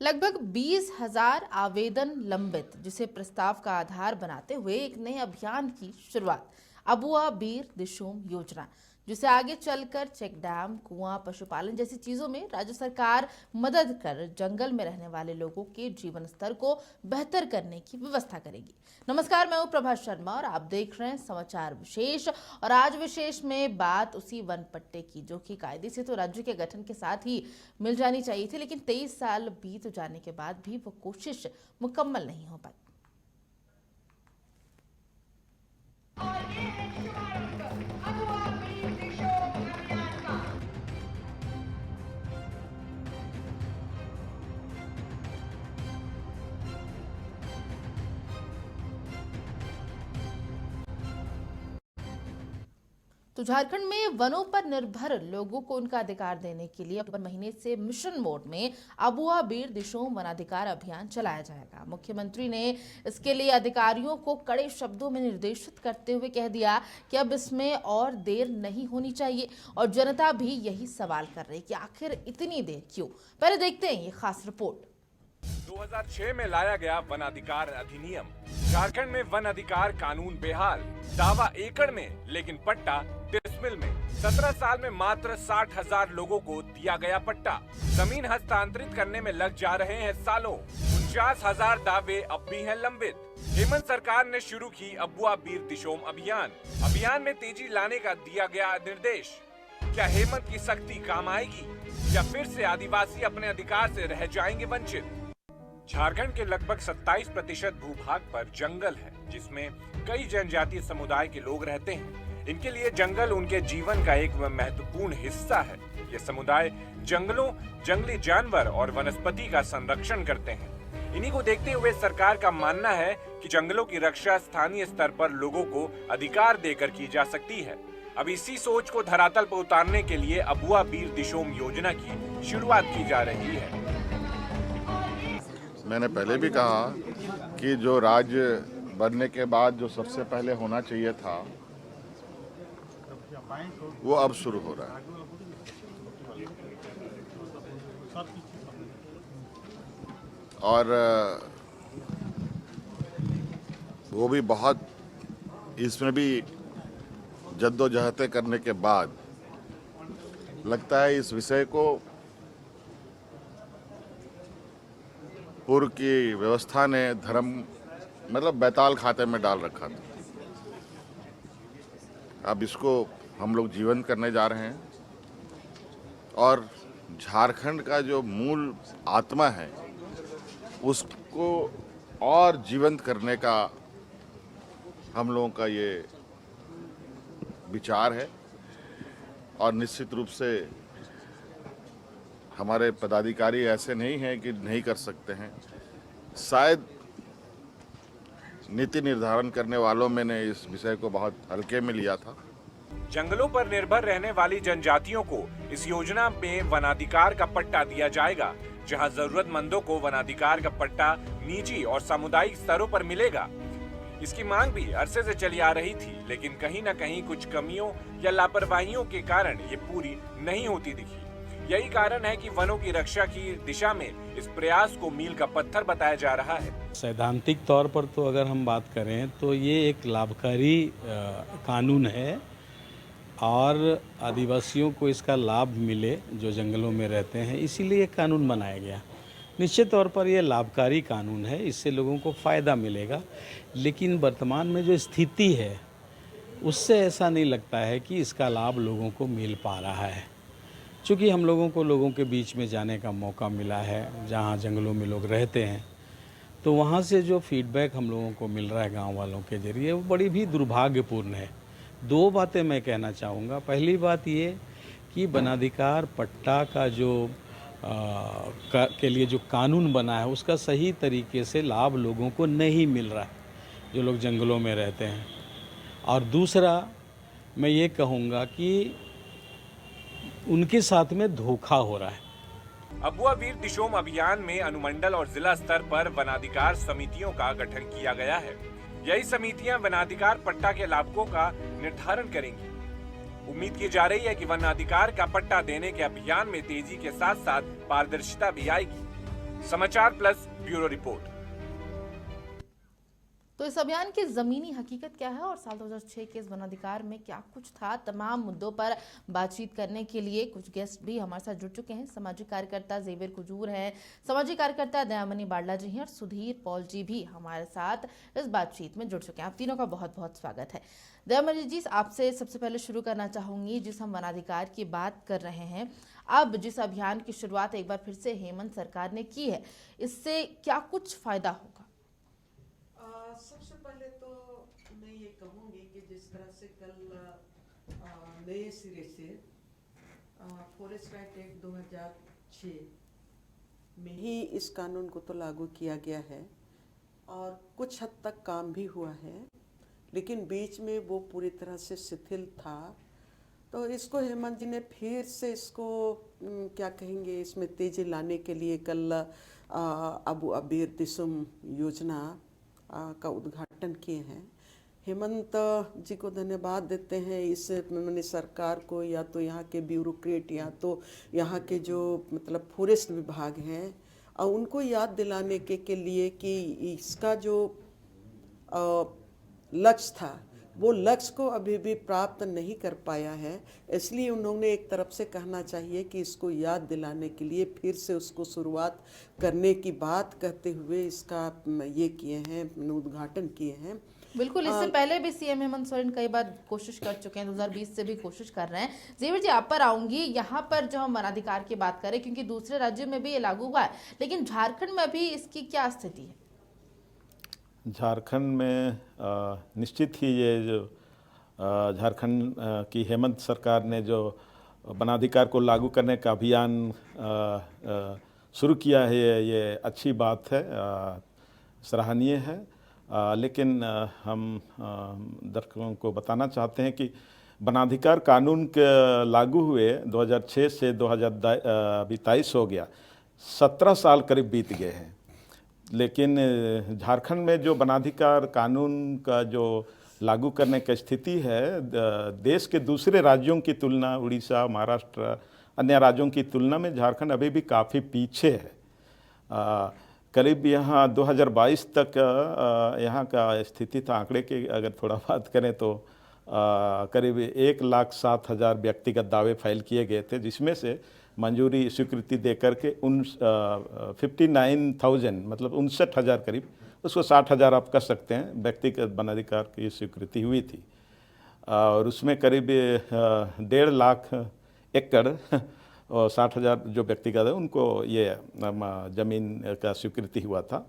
लगभग 20,000 आवेदन लंबित, जिसे प्रस्ताव का आधार बनाते हुए एक नए अभियान की शुरुआत। अबुआ बीर दिशोम योजना, जिसे आगे चलकर चेक डैम, कुआं, पशुपालन जैसी चीजों में राज्य सरकार मदद कर जंगल में रहने वाले लोगों के जीवन स्तर को बेहतर करने की व्यवस्था करेगी। नमस्कार, मैं हूं प्रभा शर्मा और आप देख रहे हैं समाचार विशेष। और आज विशेष में बात उसी वन पट्टे की, जो कि कायदे से तो राज्य के गठन के साथ ही मिल जानी चाहिए थी, लेकिन 23 साल बीत जाने के बाद भी वो कोशिश मुकम्मल नहीं हो पाई। और ये है शुभारंभ अबुआ बीर दिशोम अभियान का। तो झारखंड में वनों पर निर्भर लोगों को उनका अधिकार देने के लिए अक्टूबर महीने से मिशन मोड में अबुआ बीर दिशोम वनाधिकार अभियान चलाया जाएगा। मुख्यमंत्री ने इसके लिए अधिकारियों को कड़े शब्दों में निर्देशित करते हुए कह दिया कि अब इसमें और देर नहीं होनी चाहिए। और जनता भी यही सवाल कर रही कि आखिर इतनी देर क्यों। पहले देखते हैं ये खास रिपोर्ट। 2006 में लाया गया वन अधिकार अधिनियम। झारखंड में वन अधिकार कानून बेहाल, दावा एकड़ में लेकिन पट्टा डिसमिल में। 17 साल में मात्र 60,000 लोगों को दिया गया पट्टा। जमीन हस्तांतरित करने में लग जा रहे हैं सालों। 49,000 दावे अब भी हैं लंबित। हेमंत सरकार ने शुरू की अबुआ बीर दिशोम अभियान। अभियान में तेजी लाने का दिया गया निर्देश। क्या हेमंत की सख्ती काम आएगी या फिर से आदिवासी अपने अधिकार से रह जाएंगे वंचित? झारखंड के लगभग 27% भूभाग पर जंगल है, जिसमें कई जनजातीय समुदाय के लोग रहते हैं। इनके लिए जंगल उनके जीवन का एक महत्वपूर्ण हिस्सा है। ये समुदाय जंगलों, जंगली जानवर और वनस्पति का संरक्षण करते हैं। इन्हीं को देखते हुए सरकार का मानना है कि जंगलों की रक्षा स्थानीय स्तर पर लोगों को अधिकार देकर की जा सकती है। अब इसी सोच को धरातल पर उतारने के लिए अबुआ बीर दिशोम योजना की शुरुआत की जा रही है। मैंने पहले भी कहा कि जो राज्य बनने के बाद जो सबसे पहले होना चाहिए था, वो अब शुरू हो रहा है। और वो भी बहुत, इसमें भी जद्दोजहदें करने के बाद लगता है इस विषय को पूर्व की व्यवस्था ने धर्म बैताल खाते में डाल रखा था। अब इसको हम लोग जीवंत करने जा रहे हैं और झारखंड का जो मूल आत्मा है उसको और जीवंत करने का हम लोगों का ये विचार है। और निश्चित रूप से हमारे पदाधिकारी ऐसे नहीं हैं कि नहीं कर सकते हैं। शायद नीति निर्धारण करने वालों में ने इस विषय को बहुत हल्के में लिया था। जंगलों पर निर्भर रहने वाली जनजातियों को इस योजना में वनाधिकार का पट्टा दिया जाएगा, जहां जरूरतमंदों को वनाधिकार का पट्टा निजी और सामुदायिक स्तरों पर मिलेगा। इसकी मांग भी अरसे से चली आ रही थी, लेकिन कहीं न कहीं कुछ कमियों या लापरवाहियों के कारण ये पूरी नहीं होती दिखी। यही कारण है कि वनों की रक्षा की दिशा में इस प्रयास को मील का पत्थर बताया जा रहा है। सैद्धांतिक तौर पर तो अगर हम बात करें तो ये एक लाभकारी कानून है और आदिवासियों को इसका लाभ मिले जो जंगलों में रहते हैं, इसीलिए ये कानून बनाया गया। निश्चित तौर पर ये लाभकारी कानून है, इससे लोगों को फ़ायदा मिलेगा। लेकिन वर्तमान में जो स्थिति है उससे ऐसा नहीं लगता है कि इसका लाभ लोगों को मिल पा रहा है। चूँकि हम लोगों को लोगों के बीच में जाने का मौका मिला है, जहाँ जंगलों में लोग रहते हैं, तो वहाँ से जो फीडबैक हम लोगों को मिल रहा है गांव वालों के जरिए, वो बड़ी भी दुर्भाग्यपूर्ण है। दो बातें मैं कहना चाहूँगा। पहली बात ये कि वनाधिकार पट्टा का जो के लिए जो कानून बना है उसका सही तरीके से लाभ लोगों को नहीं मिल रहा है जो लोग जंगलों में रहते हैं। और दूसरा मैं ये कहूँगा कि उनके साथ में धोखा हो रहा है। अबुआ बीर दिशोम अभियान में अनुमंडल और जिला स्तर पर वनाधिकार समितियों का गठन किया गया है। यही समितियां वनाधिकार पट्टा के लाभों का निर्धारण करेंगी। उम्मीद की जा रही है कि वनाधिकार का पट्टा देने के अभियान में तेजी के साथ साथ पारदर्शिता भी आएगी। समाचार प्लस ब्यूरो रिपोर्ट। तो इस अभियान की जमीनी हकीकत क्या है और साल 2006 के इस वनाधिकार में क्या कुछ था, तमाम मुद्दों पर बातचीत करने के लिए कुछ गेस्ट भी हमारे साथ जुड़ चुके हैं। सामाजिक कार्यकर्ता जेवियर कुजूर हैं, सामाजिक कार्यकर्ता दयामनी बाडला जी हैं और सुधीर पॉल जी भी हमारे साथ इस बातचीत में जुड़ चुके हैं। आप तीनों का बहुत बहुत स्वागत है। दयामनी जी, आपसे सबसे पहले शुरू करना चाहूंगी, जिस हम वनाधिकार की बात कर रहे हैं, अब जिस अभियान की शुरुआत एक बार फिर से हेमंत सरकार ने की है, इससे क्या कुछ फायदा होगा? सबसे पहले तो मैं ये कहूँगी कि जिस तरह से कल नए सिरे से फॉरेस्ट राइट एक्ट 2006 में ही इस कानून को तो लागू किया गया है और कुछ हद तक काम भी हुआ है, लेकिन बीच में वो पूरी तरह से शिथिल था। तो इसको हेमंत जी ने फिर से इसको क्या कहेंगे, इसमें तेजी लाने के लिए कल अबू अबीर दिसुम योजना का उद्घाटन किए हैं। हेमंत जी को धन्यवाद देते हैं इस मैंने सरकार को, या तो यहाँ के ब्यूरोक्रेट या तो यहाँ के जो मतलब फॉरेस्ट विभाग हैं, और उनको याद दिलाने के लिए कि इसका जो लक्ष्य था वो लक्ष्य को अभी भी प्राप्त नहीं कर पाया है। इसलिए उन्होंने एक तरफ से कहना चाहिए कि इसको याद दिलाने के लिए फिर से उसको शुरुआत करने की बात कहते हुए इसका ये किए हैं, उद्घाटन किए हैं। बिल्कुल, इससे पहले भी सीएम हेमंत सोरेन कई बार कोशिश कर चुके हैं, 2020 से भी कोशिश कर रहे हैं। जेवियर जी, आप पर आऊंगी। यहाँ पर जो हम वनाधिकार की बात करें, क्योंकि दूसरे राज्यों में भी ये लागू हुआ है, लेकिन झारखंड में भी इसकी क्या स्थिति है? झारखंड में निश्चित ही ये जो झारखंड की हेमंत सरकार ने जो वनाधिकार को लागू करने का अभियान शुरू किया है, ये अच्छी बात है, सराहनीय है। लेकिन हम दर्शकों को बताना चाहते हैं कि वनाधिकार कानून के लागू हुए 2006 से 2023 हो गया, 17 साल करीब बीत गए हैं। लेकिन झारखंड में जो वनाधिकार कानून का जो लागू करने की स्थिति है, देश के दूसरे राज्यों की तुलना, उड़ीसा, महाराष्ट्र, अन्य राज्यों की तुलना में झारखंड अभी भी काफ़ी पीछे है। करीब यहाँ 2022 तक यहाँ का स्थिति था, आंकड़े की अगर थोड़ा बात करें तो करीब 1,07,000 व्यक्तिगत दावे फाइल किए गए थे, जिसमें से मंजूरी स्वीकृति देकर के 59,000 मतलब 59,000 करीब, उसको 60,000 आप कह सकते हैं, व्यक्तिगत वनाधिकार की स्वीकृति हुई थी। और उसमें करीब 1.5 लाख एकड़ और 60,000 जो व्यक्तिगत है उनको ये ज़मीन का स्वीकृति हुआ था।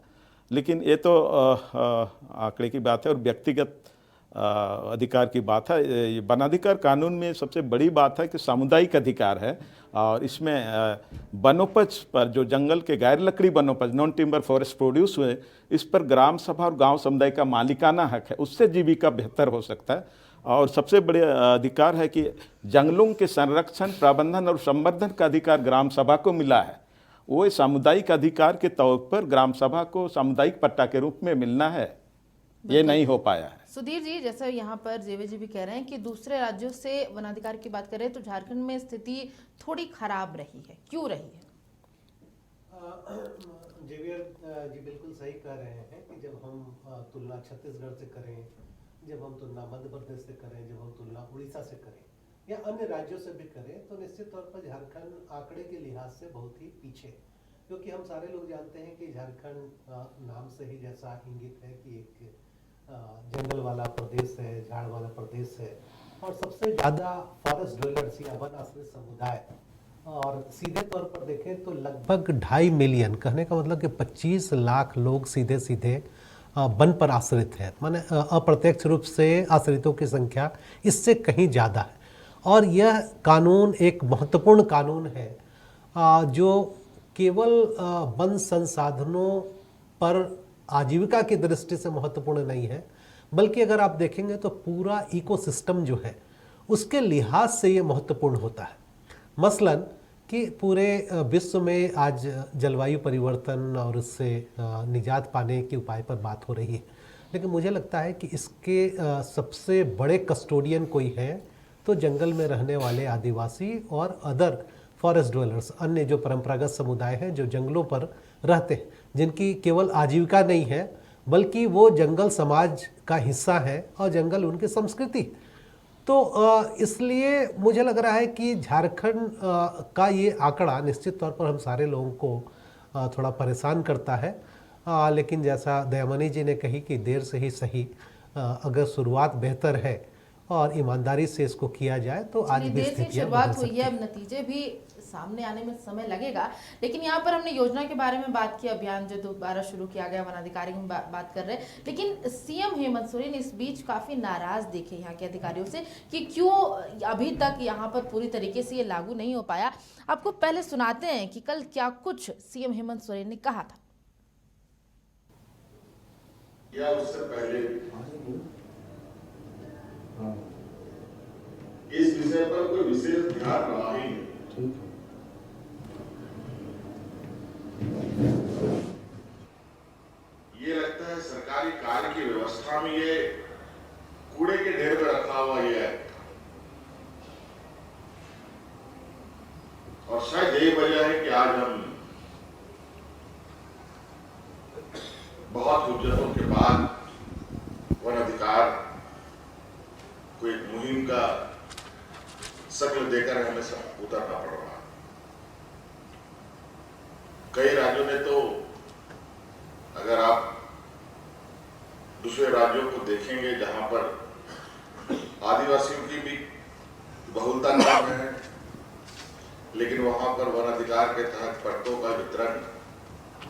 लेकिन ये तो आंकड़े की बात है और व्यक्तिगत अधिकार की बात है। वनाधिकार कानून में सबसे बड़ी बात है कि सामुदायिक अधिकार है और इसमें वनोपज पर, जो जंगल के गैर लकड़ी वनोपज, नॉन टिम्बर फॉरेस्ट प्रोड्यूस हुए, इस पर ग्राम सभा और गांव समुदाय का मालिकाना हक है, उससे जीविका बेहतर हो सकता है। और सबसे बड़े अधिकार है कि जंगलों के संरक्षण, प्रबंधन और संवर्धन का अधिकार ग्राम सभा को मिला है। वो सामुदायिक अधिकार के तौर पर ग्राम सभा को सामुदायिक पट्टा के रूप में मिलना है, ये नहीं हो पाया है। सुधीर जी, जैसे यहाँ पर जेवियर जी भी कह रहे हैं कि दूसरे राज्यों से वनाधिकार की बात करें तो झारखंड में स्थिति थोड़ी खराब रही है, क्यों रही है? जेवियर जी बिल्कुल सही कह रहे हैं कि जब हम तुलना छत्तीसगढ़ से करें, जब हम तुलना मध्य प्रदेश से करें, जब हम तुलना उड़ीसा से करें या अन्य राज्यों से भी करें, तो निश्चित तौर पर झारखंड आंकड़े के लिहाज से बहुत ही पीछे, क्योंकि हम सारे लोग जानते हैं कि झारखंड नाम से ही जैसा इंगित है कि एक जंगल वाला प्रदेश है, झाड़ वाला प्रदेश है, और सबसे ज़्यादा फॉरेस्ट ड्वेलर्स या वन आश्रित समुदाय, और सीधे तौर पर देखें तो लगभग 2.5 मिलियन, कहने का मतलब कि 25 लाख लोग सीधे सीधे वन पर आश्रित है, माने अप्रत्यक्ष रूप से आश्रितों की संख्या इससे कहीं ज़्यादा है। और यह कानून एक महत्वपूर्ण कानून है जो केवल वन संसाधनों पर आजीविका की दृष्टि से महत्वपूर्ण नहीं है, बल्कि अगर आप देखेंगे तो पूरा इकोसिस्टम जो है उसके लिहाज से ये महत्वपूर्ण होता है। मसलन कि पूरे विश्व में आज जलवायु परिवर्तन और उससे निजात पाने के उपाय पर बात हो रही है, लेकिन मुझे लगता है कि इसके सबसे बड़े कस्टोडियन कोई है तो जंगल में रहने वाले आदिवासी और अदर फॉरेस्ट ड्वेलर्स, अन्य जो परंपरागत समुदाय हैं जो जंगलों पर रहते हैं, जिनकी केवल आजीविका नहीं है बल्कि वो जंगल समाज का हिस्सा है और जंगल उनकी संस्कृति। तो इसलिए मुझे लग रहा है कि झारखंड का ये आंकड़ा निश्चित तौर पर हम सारे लोगों को थोड़ा परेशान करता है। लेकिन जैसा दयामनी जी ने कही कि देर से ही सही, अगर शुरुआत बेहतर है और ईमानदारी से इसको किया जाए तो आज चलिए, भी देर से स्थितियां शुरुआत बदल हुई सकती है, हैं। अब नतीजे भी सामने आने में समय लगेगा। लेकिन यहाँ पर हमने योजना के बारे में बात की, अभियान जो दोबारा शुरू किया गया, वनाधिकारी की बात कर रहे हैं। लेकिन सीएम हेमंत सोरेन इस बीच काफी नाराज दिखे यहाँ के अधिकारियों से कि क्यों अभी तक यहाँ पर पूरी तरीके से ये लागू नहीं हो पाया। आपको पहले सुनाते हैं कि कल क्या कुछ सीएम हेमंत सोरेन ने कहा था। या उससे पहले इस विषय पर कोई विशेष ध्यान रहा ही नहीं। ये लगता है सरकारी कार्य की व्यवस्था में ये कूड़े के ढेर में रखा हुआ ये है, और शायद यही वजह है कि आज हम बहुत हुज्जतों के बाद वन अधिकार को एक मुहिम का शक्ल देकर हमें सब उतरना पड़ रहा है। कई राज्यों ने तो, अगर आप दूसरे राज्यों को देखेंगे जहां पर आदिवासियों की भी बहुलता कम है, लेकिन वहां पर वन अधिकार के तहत पट्टों का वितरण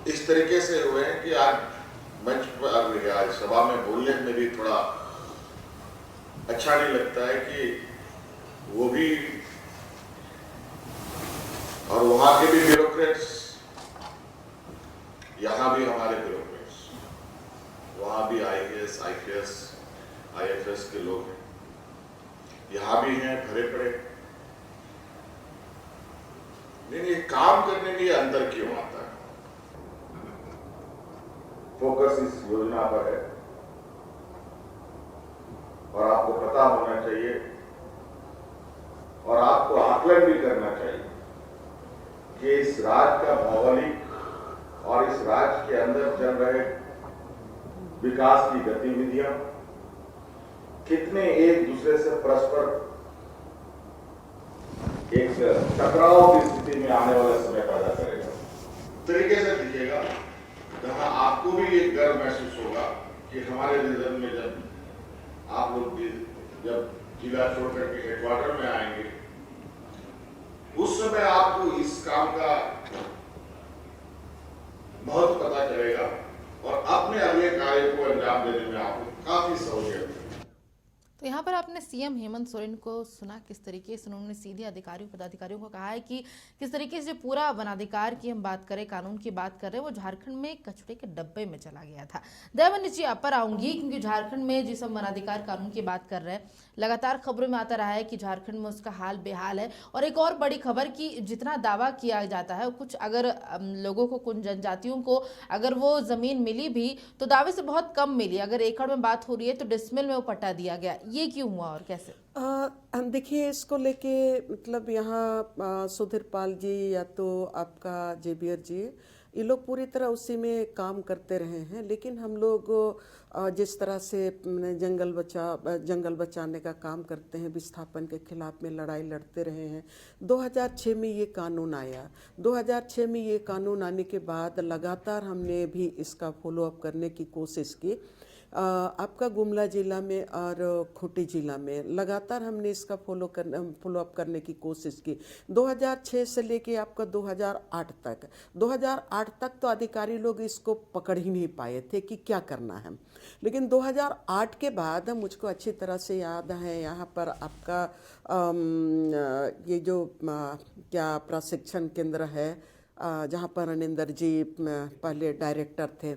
इस तरीके से हुए हैं कि आज मंच पर, आज सभा में बोलने में भी थोड़ा अच्छा नहीं लगता है कि वो भी और वहां के भी ब्यूरोक्रेट्स, यहां भी हमारे ब्यूरोक्रेट्स, वहां भी आईएएस, आईपीएस, आईएफएस के लोग हैं, यहां भी हैं भरे पड़े। लेकिन ये काम करने में अंदर क्यों आता है? फोकस इस योजना पर है और आपको पता होना चाहिए और आपको आकलन भी करना चाहिए कि इस राज्य का भौगोलिक और इस राज्य के अंदर चल रहे विकास की गतिविधियां कितने एक दूसरे से परस्पर एक टकराव की स्थिति में आने वाले समय पैदा करेगा। तरीके से दिखेगा जहां आपको भी एक गर्व महसूस होगा कि हमारे रीजन में जब आप लोग भी जब जिला छोड़ करके हेडक्वार्टर में आएंगे, उस समय आपको इस काम का महत्व पता चलेगा और अपने अगले कार्य को अंजाम देने में आपको काफी सहूलियत होगी। तो यहाँ पर आपने सीएम हेमंत सोरेन को सुना, किस तरीके से उन्होंने सीधे अधिकारियों पदाधिकारियों को कहा है कि किस तरीके से पूरा वनाधिकार की हम बात करें, कानून की बात कर रहे हैं, वो झारखंड में कचरे के डब्बे में चला गया था। दयामनी जी आप पर आऊंगी, क्योंकि झारखंड में जिस हम वनाधिकार कानून की बात कर रहे हैं, लगातार खबरों में आता रहा है कि झारखंड में उसका हाल बेहाल है। और एक और बड़ी खबर कि जितना दावा किया जाता है, कुछ अगर लोगों को, कुछ जनजातियों को अगर वो जमीन मिली भी तो दावे से बहुत कम मिली। अगर एकड़ में बात हो रही है तो डिसमिल में वो पट्टा दिया गया। ये क्यों हुआ और कैसे? देखिए, इसको लेके मतलब यहाँ सुधीर पाल जी या तो आपका जेबियर जी, ये लोग पूरी तरह उसी में काम करते रहे हैं। लेकिन हम लोग जिस तरह से जंगल बचाने का काम करते हैं, विस्थापन के खिलाफ में लड़ाई लड़ते रहे हैं। 2006 में ये कानून आया। 2006 में ये कानून आने के बाद लगातार हमने भी इसका फॉलोअप करने की कोशिश की। आपका गुमला जिला में और खूंटी जिला में लगातार हमने इसका फॉलोअप करने की कोशिश की। 2006 से लेके आपका 2008 तक तो अधिकारी लोग इसको पकड़ ही नहीं पाए थे कि क्या करना है। लेकिन 2008 के बाद मुझको अच्छी तरह से याद है, यहाँ पर आपका ये जो क्या प्रशिक्षण केंद्र है, जहाँ पर अनिंदर जी पहले डायरेक्टर थे,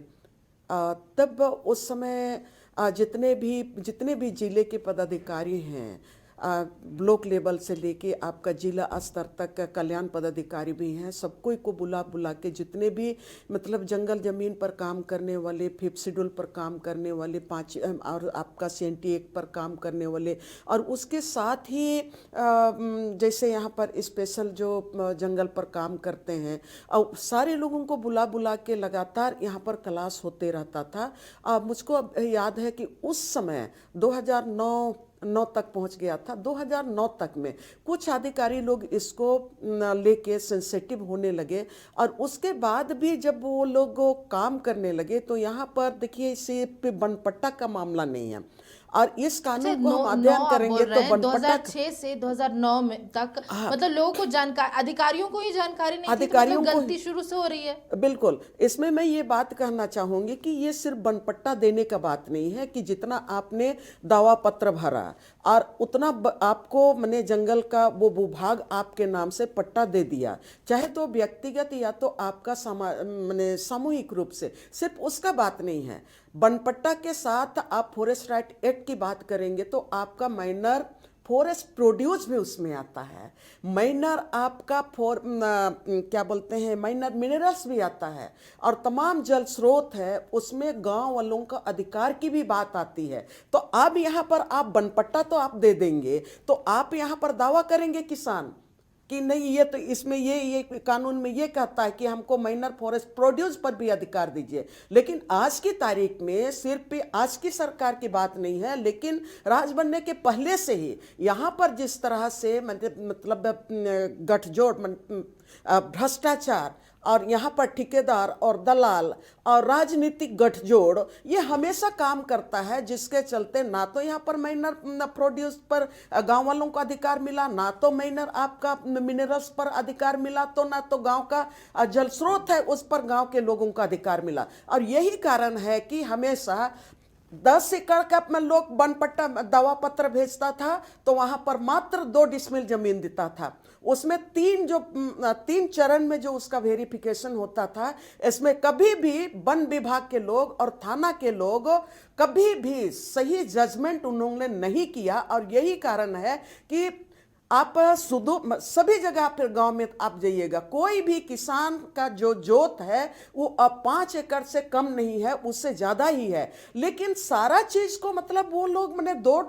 तब उस समय जितने भी जिले के पदाधिकारी हैं, ब्लॉक लेवल से लेके आपका जिला स्तर तक कल्याण पदाधिकारी भी हैं, सबको को बुला बुला के जितने भी मतलब जंगल ज़मीन पर काम करने वाले, 5th शेड्यूल पर काम करने वाले, 5 और आपका CNT एक्ट पर काम करने वाले, और उसके साथ ही जैसे यहाँ पर स्पेशल जो जंगल पर काम करते हैं, और सारे लोगों को बुला बुला के लगातार यहाँ पर क्लास होते रहता था। मुझको याद है कि उस समय 2009 तक पहुंच गया था। 2009 तक में कुछ अधिकारी लोग इसको लेके सेंसिटिव होने लगे, और उसके बाद भी जब वो लोग काम करने लगे तो यहाँ पर देखिए सिर्फ बनपट्टा का मामला नहीं है, और इस कानून को हम अध्ययन करेंगे तो बनपट्टा 2006 से 2009 में तक मतलब लोगों को जानकारी, अधिकारियों को ही जानकारी नहीं थी, अधिकारियों मतलब को गलती शुरू से हो रही है। बिल्कुल, इसमें मैं ये बात कहना चाहूंगी कि ये सिर्फ बनपट्टा देने का बात नहीं है कि जितना आपने दावा पत्र भरा और उतना आपको मैंने जंगल का वो विभाग आपके नाम से पट्टा दे दिया, चाहे तो व्यक्तिगत या तो आपका मैंने सामूहिक रूप से, सिर्फ उसका बात नहीं है। बनपट्टा के साथ आप फॉरेस्ट राइट एक्ट की बात करेंगे तो आपका माइनर फॉरेस्ट प्रोड्यूस भी उसमें आता है, माइनर आपका क्या बोलते हैं माइनर मिनरल्स भी आता है, और तमाम जल स्रोत है उसमें गांव वालों का अधिकार की भी बात आती है। तो अब यहाँ पर आप बनपट्टा तो आप दे देंगे तो आप यहाँ पर दावा करेंगे किसान कि नहीं, ये तो इसमें ये कानून में ये कहता है कि हमको माइनर फॉरेस्ट प्रोड्यूस पर भी अधिकार दीजिए। लेकिन आज की तारीख में सिर्फ आज की सरकार की बात नहीं है, लेकिन राज बनने के पहले से ही यहाँ पर जिस तरह से मतलब गठजोड़, भ्रष्टाचार और यहाँ पर ठेकेदार और दलाल और राजनीतिक गठजोड़ ये हमेशा काम करता है, जिसके चलते ना तो यहाँ पर माइनर प्रोड्यूस पर गांव वालों को अधिकार मिला, ना तो माइनर आपका मिनरल्स पर अधिकार मिला, तो ना तो गांव का जल स्रोत है उस पर गांव के लोगों का अधिकार मिला। और यही कारण है कि हमेशा 10 एकड़ का अपना लोग बनपट्टा दावा पत्र भेजता था तो वहां पर मात्र 2 डिसमिल जमीन देता था। उसमें 3 चरण में जो उसका वेरिफिकेशन होता था, इसमें कभी भी वन विभाग के लोग और थाना के लोग कभी भी सही जजमेंट उन्होंने नहीं किया। और यही कारण है कि आप सभी जगह फिर गांव में आप जाइएगा, कोई भी किसान का जो जोत है वो अब 5 एकड़ से कम नहीं है, उससे ज्यादा ही है। लेकिन सारा चीज को मतलब वो लोग मैंने 2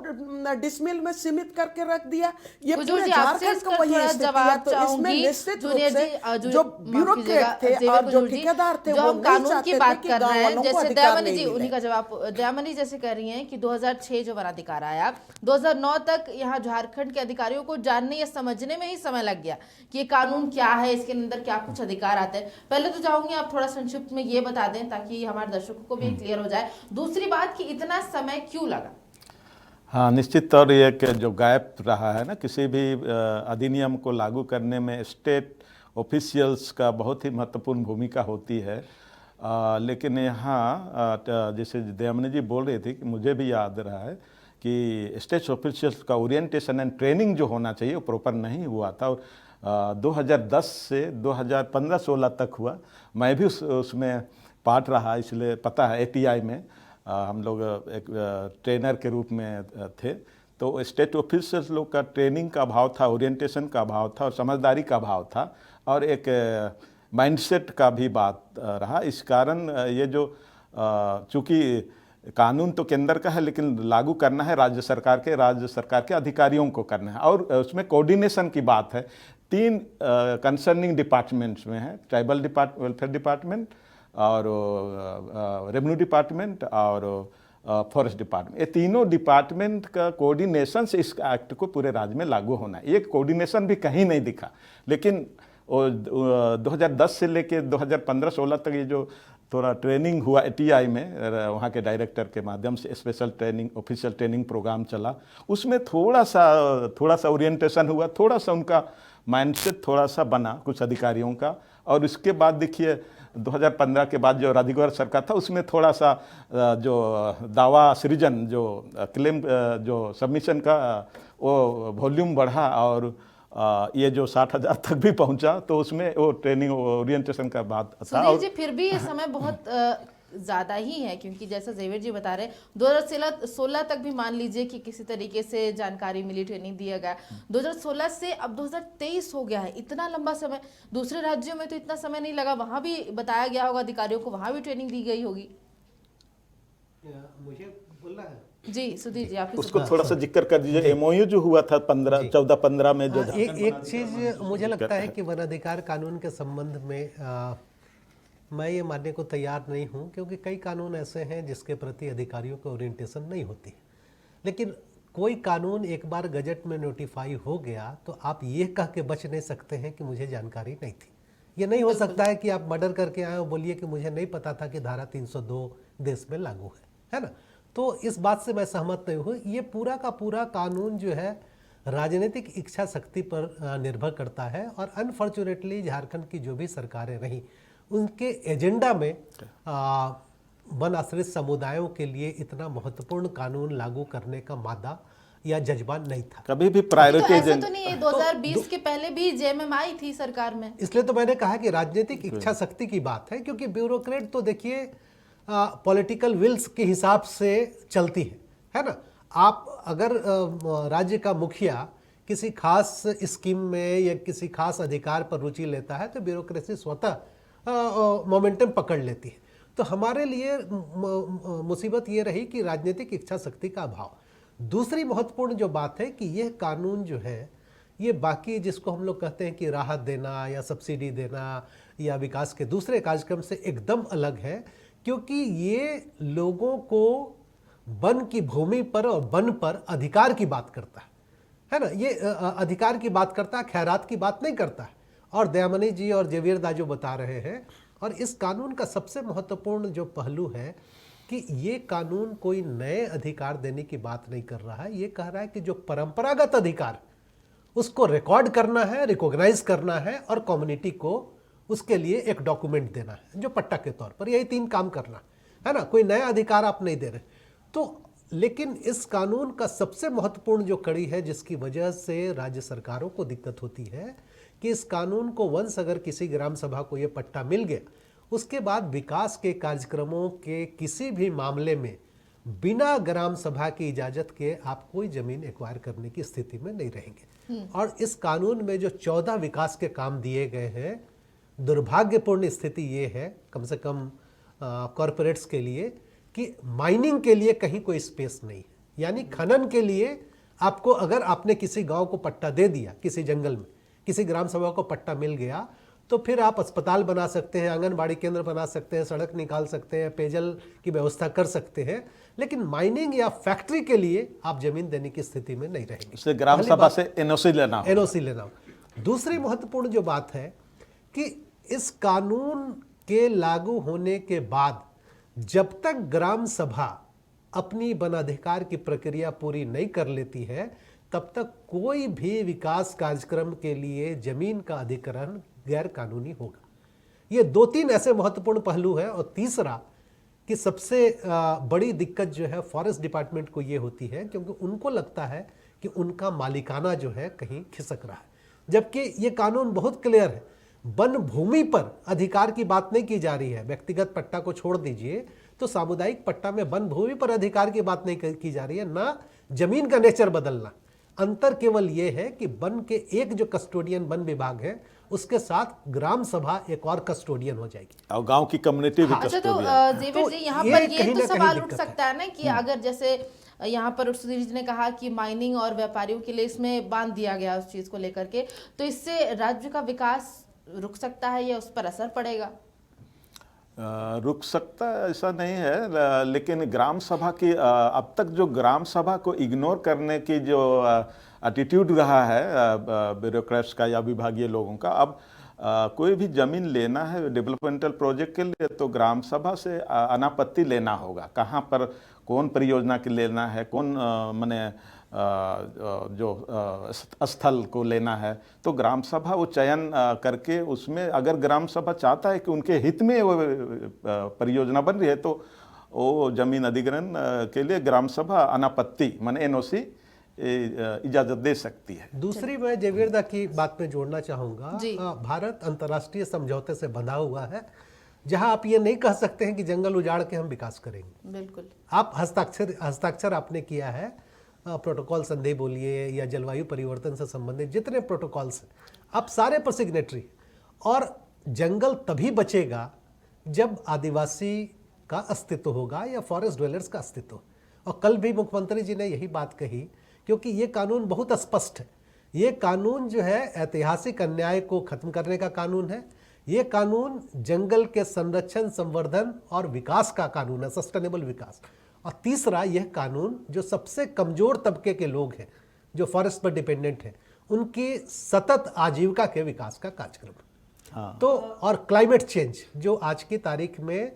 डिसमिल में सीमित करके रख दिया। ये पूरे झारखंड का वही स्थिति है। तो इसमें निश्चित रूप से जो ब्यूरोक्रेट थे और जो ठेकेदार थे वो कानून की बात कर रहे हैं, जैसे दयामनी जी उन्हीं का जवाब, दयामनी जैसे कह रही हैं कि 2006 जो वनाधिकार आया, 2009 तक यहाँ झारखंड के अधिकारियों को जानने या समझने में ही समय लग गया कि ये कानून क्या है, इसके अंदर क्या कुछ अधिकार आते हैं। पहले तो चाहूंगी आप थोड़ा संक्षिप्त में ये बता दें ताकि हमारे दर्शकों को भी क्लियर हो जाए। दूसरी बात कि इतना समय क्यों लगा? हाँ, निश्चित तौर ये कि जो गैप रहा है ना किसी भी अधिनियम को लागू करने में, स्टेट ऑफिशियल्स का बहुत ही महत्वपूर्ण भूमिका होती है। लेकिन यहाँ जैसे दयामनी जी बोल रही थी कि मुझे भी याद रहा है कि स्टेट ऑफिशियल्स का ओरिएंटेशन एंड ट्रेनिंग जो होना चाहिए वो प्रॉपर नहीं हुआ था। और 2010 से 2015-16 तक हुआ, मैं भी उसमें पार्ट रहा, इसलिए पता है। ATI में हम लोग एक ट्रेनर के रूप में थे, तो स्टेट ऑफिशियल्स लोग का ट्रेनिंग का अभाव था, ओरिएंटेशन का अभाव था और समझदारी का अभाव था, और एक माइंडसेट का भी बात रहा। इस कारण ये जो चूँकि कानून तो केंद्र का है लेकिन लागू करना है राज्य सरकार के अधिकारियों को करना है, और उसमें कोऑर्डिनेशन की बात है। 3 कंसर्निंग डिपार्टमेंट्स में है, ट्राइबल वेलफेयर डिपार्टमेंट और रेवेन्यू डिपार्टमेंट और फॉरेस्ट डिपार्टमेंट। ये तीनों डिपार्टमेंट का कोऑर्डिनेशन से इस एक्ट को पूरे राज्य में लागू होना है। ये कोऑर्डिनेशन भी कहीं नहीं दिखा, लेकिन 2010 से लेके 2015-16 तक ये जो थोड़ा ट्रेनिंग हुआ ATI में, वहाँ के डायरेक्टर के माध्यम से special training, official training program चला, उसमें थोड़ा सा ओरिएंटेशन हुआ, थोड़ा सा उनका माइंडसेट थोड़ा सा बना कुछ अधिकारियों का। और उसके बाद देखिए 2015 के बाद जो राधिगौर सरकार था उसमें थोड़ा सा जो दावा सृजन, जो क्लेम, जो सबमिशन का वो वॉल्यूम बढ़ा और ये जो 60,000 तक भी पहुंचा, तो उसमें वो ट्रेनिंग ओरिएंटेशन का बात था। सुनील जी, फिर भी ये समय बहुत ज़्यादा ही है, क्योंकि जैसा जेवियर जी बता रहे हैं 2016 तक भी मान लीजिए कि किसी तरीके से जानकारी मिली, ट्रेनिंग दिया गया, 2016 से अब 2023 हो गया है, इतना लंबा समय। दूसरे राज्यों में तो इतना समय नहीं लगा, वहाँ भी बताया गया होगा अधिकारियों को, वहाँ भी ट्रेनिंग दी गई होगी। मुझे बोलना है जी सुधीर जी, आप उसको थोड़ा सा जिक्र कर दीजिए। एमओयू जो हुआ था 14-15 में जो एक चीज मुझे लगता है कि वन अधिकार कानून के संबंध में मैं ये मानने को तैयार नहीं हूँ, क्योंकि कई कानून ऐसे हैं जिसके प्रति अधिकारियों को ओरिएंटेशन नहीं होती। लेकिन कोई कानून एक बार गजट में नोटिफाई हो गया तो आप ये कह के बच नहीं सकते हैं कि मुझे जानकारी नहीं थी। ये नहीं हो सकता है कि आप मर्डर करके आए और बोलिए कि मुझे नहीं पता था कि धारा 302 देश में लागू है ना। तो इस बात से मैं सहमत नहीं हूँ। ये पूरा का पूरा कानून जो है राजनीतिक इच्छा शक्ति पर निर्भर करता है, और अनफॉर्चुनेटली झारखंड की जो भी सरकारें रहीं उनके एजेंडा में वन आश्रित समुदायों के लिए इतना महत्वपूर्ण कानून लागू करने का मादा या जज्बा नहीं था। कभी भी तो प्रायोरिटी ऐसा तो नहीं है, 2020 के पहले भी जेएमएम आई थी सरकार में। इसलिए तो मैंने कहा कि राजनीतिक इच्छा शक्ति की बात है, क्योंकि ब्यूरोक्रेट तो देखिए पॉलिटिकल विल्स के हिसाब से चलती है ना। आप अगर राज्य का मुखिया किसी खास स्कीम में या किसी खास अधिकार पर रुचि लेता है तो ब्यूरोक्रेसी स्वतः मोमेंटम पकड़ लेती है। तो हमारे लिए मुसीबत ये रही कि राजनीतिक इच्छा शक्ति का अभाव। दूसरी महत्वपूर्ण जो बात है कि यह कानून जो है ये बाकी जिसको हम लोग कहते हैं कि राहत देना या सब्सिडी देना या विकास के दूसरे कार्यक्रम से एकदम अलग है, क्योंकि ये लोगों को वन की भूमि पर और वन पर अधिकार की बात करता है ना। ये अधिकार की बात करता है, खैरात की बात नहीं करता है। और दयामनी जी और जेवियर दा जो बता रहे हैं, और इस कानून का सबसे महत्वपूर्ण जो पहलू है कि ये कानून कोई नए अधिकार देने की बात नहीं कर रहा है। ये कह रहा है कि जो परंपरागत अधिकार उसको रिकॉर्ड करना है, रिकॉग्नाइज करना है और कम्युनिटी को उसके लिए एक डॉक्यूमेंट देना है जो पट्टा के तौर पर। यही 3 काम करना है ना, कोई नया अधिकार आप नहीं दे रहे। तो लेकिन इस कानून का सबसे महत्वपूर्ण जो कड़ी है जिसकी वजह से राज्य सरकारों को दिक्कत होती है कि इस कानून को वंश अगर किसी ग्राम सभा को ये पट्टा मिल गया, उसके बाद विकास के कार्यक्रमों के किसी भी मामले में बिना ग्राम सभा की इजाजत के आप कोई जमीन एक्वायर करने की स्थिति में नहीं रहेंगे। और इस कानून में जो 14 विकास के काम दिए गए हैं, दुर्भाग्यपूर्ण स्थिति ये है कम से कम कॉरपोरेट्स के लिए कि माइनिंग के लिए कहीं कोई स्पेस नहीं है। यानी खनन के लिए आपको अगर आपने किसी गांव को पट्टा दे दिया, किसी जंगल में किसी ग्राम सभा को पट्टा मिल गया, तो फिर आप अस्पताल बना सकते हैं, आंगनबाड़ी केंद्र बना सकते हैं, सड़क निकाल सकते हैं, पेयजल की व्यवस्था कर सकते हैं, लेकिन माइनिंग या फैक्ट्री के लिए आप जमीन देने की स्थिति में नहीं रहेंगे। इसलिए ग्राम सभा से एनओसी लेना। दूसरी महत्वपूर्ण जो बात है कि इस कानून के लागू होने के बाद जब तक ग्राम सभा अपनी वनाधिकार की प्रक्रिया पूरी नहीं कर लेती है, तब तक कोई भी विकास कार्यक्रम के लिए जमीन का अधिग्रहण गैर कानूनी होगा। ये 2-3 ऐसे महत्वपूर्ण पहलू हैं। और तीसरा कि सबसे बड़ी दिक्कत जो है फॉरेस्ट डिपार्टमेंट को ये होती है, क्योंकि उनको लगता है कि उनका मालिकाना जो है कहीं खिसक रहा है, जबकि ये कानून बहुत क्लियर है। वन भूमि पर अधिकार की बात नहीं की जा रही है, व्यक्तिगत पट्टा को छोड़ दीजिए, तो सामुदायिक पट्टा में वन भूमि पर अधिकार की बात नहीं की जा रही है, ना जमीन का नेचर बदलना। अंतर केवल ये है कि वन के एक जो कस्टोडियन वन विभाग है उसके साथ ग्राम सभा एक और कस्टोडियन हो जाएगी और गांव की कम्युनिटी भी अच्छा, तो कस्टोडियन। जेवियर जी यहाँ ये पर कहीं ये ना तो कहीं सवाल उठ दिक्कत सकता है ना कि अगर जैसे यहाँ पर सुधीर जी ने कहा कि माइनिंग और व्यापारियों के लिए इसमें बांध दिया गया उस चीज को लेकर के, तो इससे राज्य का विकास रुक सकता है या उस पर असर पड़ेगा? रुक सकता है ऐसा नहीं है, लेकिन ग्राम सभा की अब तक जो ग्राम सभा को इग्नोर करने की जो एटीट्यूड रहा है ब्यूरोक्रेट्स का या विभागीय लोगों का, अब कोई भी जमीन लेना है डेवलपमेंटल प्रोजेक्ट के लिए तो ग्राम सभा से अनापत्ति लेना होगा। कहाँ पर कौन परियोजना के लेना है, कौन माने जो स्थल को लेना है, तो ग्राम सभा वो चयन करके उसमें अगर ग्राम सभा चाहता है कि उनके हित में वो परियोजना बन रही है तो वो जमीन अधिग्रहण के लिए ग्राम सभा अनापत्ति माने एनओसी इजाजत दे सकती है। दूसरी मैं जेवियर दा की बात में जोड़ना चाहूँगा, भारत अंतर्राष्ट्रीय समझौते से बंधा हुआ है जहां आप ये नहीं कह सकते हैं कि जंगल उजाड़ के हम विकास करेंगे। बिल्कुल। आप हस्ताक्षर आपने किया है प्रोटोकॉल संधि बोलिए या जलवायु परिवर्तन से संबंधित जितने प्रोटोकॉल्स हैं, आप सारे पर सिग्नेटरी। और जंगल तभी बचेगा जब आदिवासी का अस्तित्व होगा या फॉरेस्ट ड्वेलर्स का अस्तित्व। और कल भी मुख्यमंत्री जी ने यही बात कही, क्योंकि ये कानून बहुत स्पष्ट है। ये कानून जो है ऐतिहासिक अन्याय को खत्म करने का कानून है। ये कानून जंगल के संरक्षण, संवर्धन और विकास का कानून है, सस्टेनेबल विकास। और तीसरा, यह कानून जो सबसे कमजोर तबके के लोग हैं, जो फॉरेस्ट पर डिपेंडेंट हैं, उनकी सतत आजीविका के विकास का कार्यक्रम। तो और क्लाइमेट चेंज जो आज की तारीख में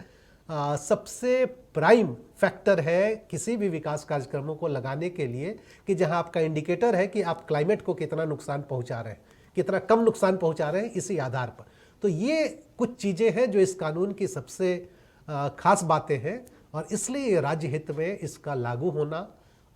सबसे प्राइम फैक्टर है किसी भी विकास कार्यक्रमों को लगाने के लिए, कि जहां आपका इंडिकेटर है कि आप क्लाइमेट को कितना नुकसान पहुंचा रहे हैं, कितना कम नुकसान पहुंचा रहे हैं, इसी आधार पर। तो ये कुछ चीज़ें हैं जो इस कानून की सबसे खास बातें हैं, और इसलिए राज्य हित में इसका लागू होना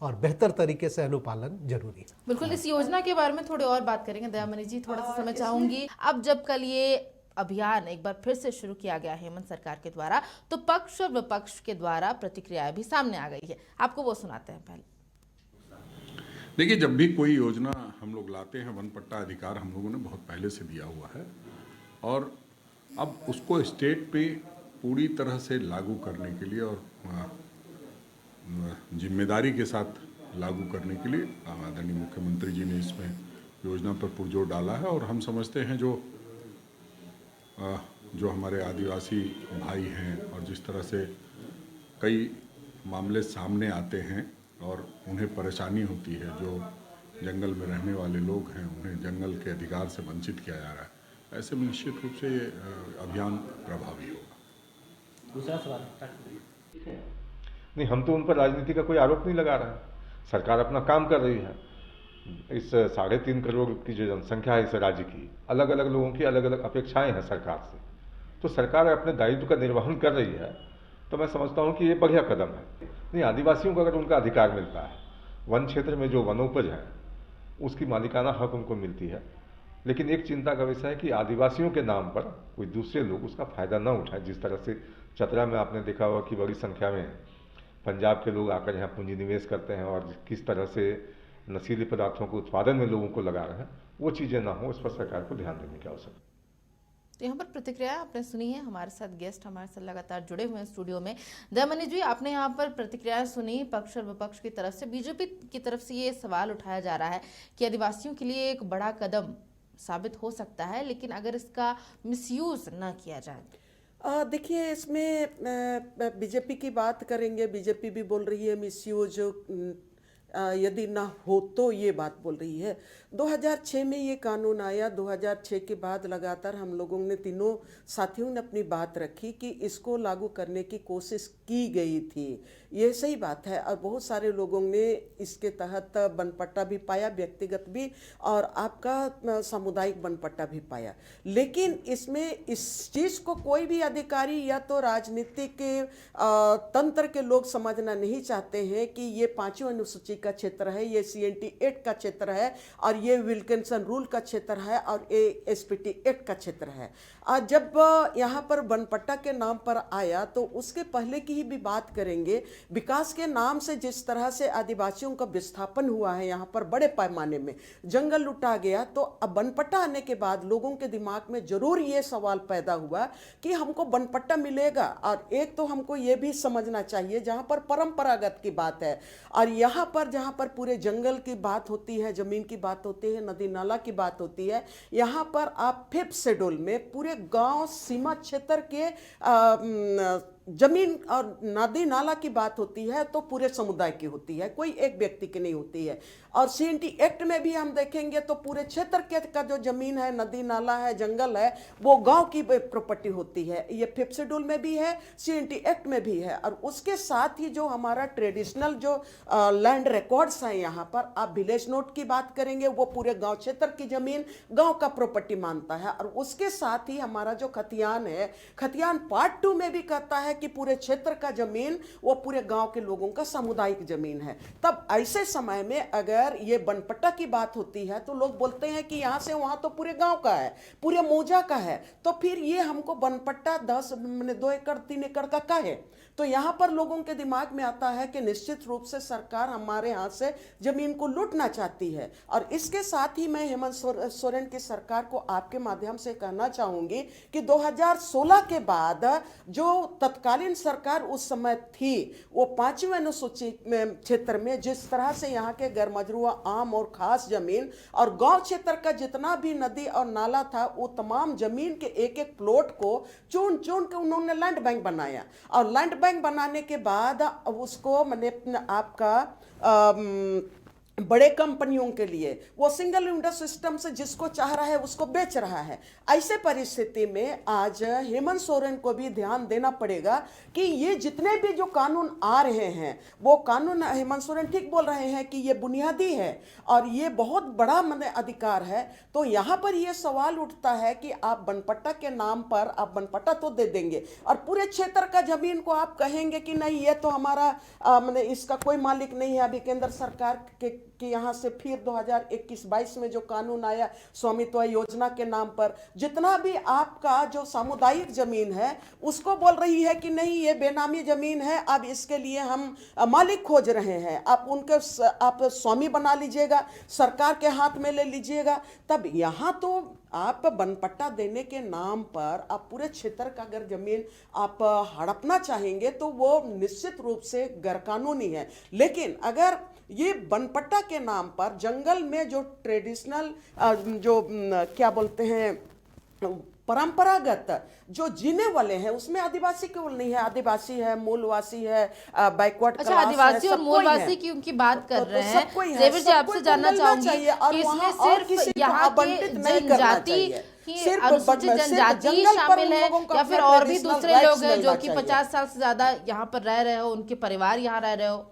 और बेहतर तरीके से अनुपालन जरूरी है। बिल्कुल, इस योजना के बारे में थोड़ी और बात करेंगे। दयामणि जी, थोड़ा सा समय चाहूंगी। अब जब कल ये अभियान एक बार फिर से शुरू किया गया हेमंत सरकार के द्वारा, तो पक्ष और विपक्ष के द्वारा प्रतिक्रियाएं भी सामने आ गई है। आपको वो सुनाते हैं पहले। देखिए, जब भी कोई योजना हम लोग लाते हैं, वन पट्टा अधिकार हम लोगों ने बहुत पहले से दिया हुआ है, और अब उसको स्टेट पे पूरी तरह से लागू करने के लिए और जिम्मेदारी के साथ लागू करने के लिए आदरणीय मुख्यमंत्री जी ने इसमें योजना पर पुरजोर डाला है। और हम समझते हैं जो हमारे आदिवासी भाई हैं, और जिस तरह से कई मामले सामने आते हैं और उन्हें परेशानी होती है, जो जंगल में रहने वाले लोग हैं, उन्हें जंगल के अधिकार से वंचित किया जा रहा है, ऐसे में निश्चित रूप से ये अभियान प्रभावी होगा। दूसरा सवाल नहीं, हम तो उन पर राजनीति का कोई आरोप नहीं लगा रहे हैं। सरकार अपना काम कर रही है। इस 3.5 करोड़ की जो जनसंख्या है इस राज्य की, अलग अलग लोगों की अलग अलग अपेक्षाएं हैं सरकार से, तो सरकार अपने दायित्व का निर्वहन कर रही है। तो मैं समझता हूं कि ये बढ़िया कदम है। नहीं, आदिवासियों को अगर उनका अधिकार मिलता है, वन क्षेत्र में जो वनोपज है उसकी मालिकाना हक उनको मिलती है, लेकिन एक चिंता का विषय है कि आदिवासियों के नाम पर कोई दूसरे लोग उसका फायदा न उठाए। जिस तरह से चतरा में आपने देखा होगा कि बड़ी संख्या में पंजाब के लोग आकर यहाँ पूंजी निवेश करते हैं और किस तरह से नशीले पदार्थों के उत्पादन में लोगों को लगा रहे हैं, वो चीज़ें ना हो, इस पर सरकार को ध्यान देने की आवश्यकता है। तो यहाँ पर प्रतिक्रिया आपने सुनी है। हमारे साथ गेस्ट हमारे साथ लगातार जुड़े हुए हैं स्टूडियो में। दयामणि जी, आपने यहाँ पर प्रतिक्रिया सुनी पक्ष और विपक्ष की तरफ से। बीजेपी की तरफ से ये सवाल उठाया जा रहा है कि आदिवासियों के लिए एक बड़ा कदम साबित हो सकता है, लेकिन अगर इसका मिसयूज न किया जाए। देखिए, इसमें बीजेपी की बात करेंगे, बीजेपी भी बोल रही है मिसयूज यदि ना हो तो ये बात बोल रही है। 2006 में ये कानून आया। 2006 के बाद लगातार हम लोगों ने, तीनों साथियों ने अपनी बात रखी कि इसको लागू करने की कोशिश की गई थी। ये सही बात है, और बहुत सारे लोगों ने इसके तहत बनपट्टा भी पाया, व्यक्तिगत भी, और आपका सामुदायिक बनपट्टा भी पाया। लेकिन इसमें इस चीज़ को कोई भी अधिकारी या तो राजनीतिक तंत्र के लोग समझना नहीं चाहते हैं कि ये 5वीं अनुसूची का क्षेत्र है, ये CNT एक्ट का क्षेत्र है, और ये विल्किंसन रूल का क्षेत्र है, और ये SPT एक्ट का क्षेत्र है। जब यहाँ पर बनपट्टा के नाम पर आया तो उसके पहले की ही भी बात करेंगे। विकास के नाम से जिस तरह से आदिवासियों का विस्थापन हुआ है, यहाँ पर बड़े पैमाने में जंगल लुटा गया, तो अब बनपट्टा आने के बाद लोगों के दिमाग में जरूर ये सवाल पैदा हुआ कि हमको बनपट्टा मिलेगा। और एक तो हमको ये भी समझना चाहिए, जहाँ पर परंपरागत की बात है, और यहाँ पर जहाँ पर पूरे जंगल की बात होती है, जमीन की बात होती है, नदी नाला की बात होती है, यहाँ पर आप 5th शेड्यूल में पूरे गांव सीमा क्षेत्र के जमीन और नदी नाला की बात होती है तो पूरे समुदाय की होती है, कोई एक व्यक्ति की नहीं होती है। और CNT एक्ट में भी हम देखेंगे तो पूरे क्षेत्र के का जो जमीन है, नदी नाला है, जंगल है, वो गांव की प्रॉपर्टी होती है। ये 5th शेड्यूल में भी है, CNT एक्ट में भी है। और उसके साथ ही जो हमारा ट्रेडिशनल जो लैंड रिकॉर्ड्स हैं यहाँ पर। आप विलेज नोट की बात करेंगे, वो पूरे गांव क्षेत्र की जमीन गांव का प्रॉपर्टी मानता है। और उसके साथ ही हमारा जो खतियान है, खतियान पार्ट 2 में भी कहता है कि पूरे क्षेत्र का जमीन वो पूरे गांव के लोगों का सामुदायिक जमीन है। तब ऐसे समय में अगर ये बनपट्टा की बात होती है तो लोग बोलते हैं कि यहाँ से वहाँ तो पूरे गांव का है, पूरे मौजा का है, तो फिर ये हमको बनपट्टा 2 एकड़ 3 एकड़ का है। तो यहाँ पर लोगों के दिमाग में आता है कि निश्चित रूप से सरकार हमारे यहाँ से जमीन को लूटना चाहती है। और इसके साथ ही मैं हेमंत सोरेन की सरकार को आपके माध्यम से कहना चाहूंगी कि 2016 के बाद जो तत्कालीन सरकार उस समय थी, वो 5वीं अनुसूची क्षेत्र में जिस तरह से यहाँ के गैरमजरूआ आम और खास जमीन और गांव क्षेत्र का जितना भी नदी और नाला था, वो तमाम जमीन के एक एक प्लॉट को चुन चुन के उन्होंने लैंड बैंक बनाया। और लैंड बैंक बनाने के बाद उसको मैंने आपका बड़े कंपनियों के लिए वो सिंगल विंडो सिस्टम से जिसको चाह रहा है उसको बेच रहा है। ऐसे परिस्थिति में आज हेमंत सोरेन को भी ध्यान देना पड़ेगा कि ये जितने भी जो कानून आ रहे हैं, वो कानून हेमंत सोरेन ठीक बोल रहे हैं कि ये बुनियादी है और ये बहुत बड़ा अधिकार है। तो यहाँ पर ये सवाल उठता है कि आप बनपट्टा के नाम पर आप बनपट्टा तो दे देंगे और पूरे क्षेत्र का जमीन को आप कहेंगे कि नहीं ये तो हमारा इसका कोई मालिक नहीं है। अभी केंद्र सरकार कि यहाँ से फिर 2021-22 में जो कानून आया स्वामित्व योजना के नाम पर, जितना भी आपका जो सामुदायिक जमीन है उसको बोल रही है कि नहीं ये बेनामी जमीन है, अब इसके लिए हम मालिक खोज रहे हैं, आप स्वामी बना लीजिएगा, सरकार के हाथ में ले लीजिएगा। तब यहाँ तो आप बनपट्टा देने के नाम पर आप पूरे क्षेत्र का अगर जमीन आप हड़पना चाहेंगे तो वो निश्चित रूप से गैरकानूनी है। लेकिन अगर ये बनपट्टा के नाम पर जंगल में जो ट्रेडिशनल जो क्या बोलते हैं परंपरागत जो जीने वाले हैं, उसमें आदिवासी केवल नहीं है, आदिवासी है, मूलवासी है, बैकवर्ड अच्छा, आदिवासी और मूलवासी की उनकी बात कर रहे हैं। जेविर जी, आपसे जानना चाहूंगी कि इसमें सिर्फ यहाँ के जनजाति अनुसूचित जनजाति ही शामिल है या फिर और भी दूसरे लोग हैं जो कि 50 साल से ज्यादा यहाँ पर रह रहे हो, उनके परिवार यहाँ रह रहे हो?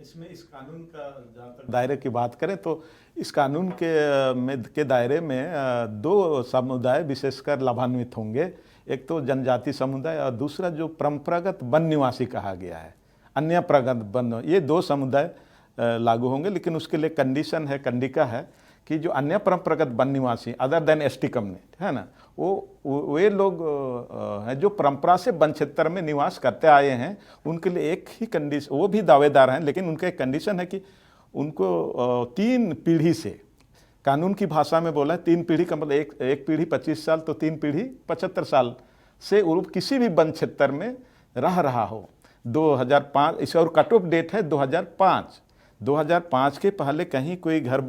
इसमें इस कानून का जहाँ तक दायरे की बात करें तो इस कानून के दायरे में 2 समुदाय विशेषकर लाभान्वित होंगे। एक तो जनजाति समुदाय और दूसरा जो परंपरागत वन निवासी कहा गया है, अन्य परंपरागत वन, ये 2 समुदाय लागू होंगे। लेकिन उसके लिए कंडीशन है, कंडिका है कि जो अन्य परंपरागत वन निवासी अदर देन एसटी कम्युनिटी है ना, वे लोग हैं जो परंपरा से वन क्षेत्र में निवास करते आए हैं, उनके लिए एक ही कंडीशन, वो भी दावेदार हैं, लेकिन उनका एक कंडीशन है कि उनको 3 पीढ़ी से, कानून की भाषा में बोला है 3 पीढ़ी का मतलब एक पीढ़ी 25 साल तो 3 पीढ़ी 75 साल से वो किसी भी वन क्षेत्र में रह रहा हो। 2005 इस और कट ऑफ डेट है 2005 के पहले कहीं कोई घर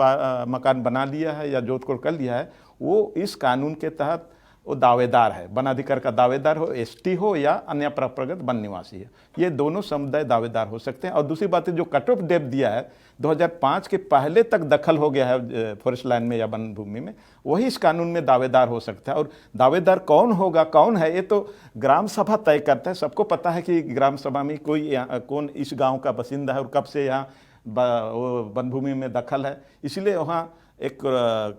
मकान बना लिया है या जोधपुर कर लिया है, वो इस कानून के तहत वो दावेदार है, वनाधिकार का दावेदार हो, एसटी हो या अन्य परंपरागत वन निवासी है, ये दोनों समुदाय दावेदार हो सकते हैं। और दूसरी बात है जो कट ऑफ डेट दिया है 2005 के पहले तक दखल हो गया है फॉरेस्ट लैंड में या वन भूमि में, वही इस कानून में दावेदार हो सकता है। और दावेदार कौन होगा, कौन है, ये तो ग्राम सभा तय करता है। सबको पता है कि ग्राम सभा में कौन इस गाँव का बासिंदा है और कब से यहाँ वन भूमि में दखल है। इसलिए वहाँ एक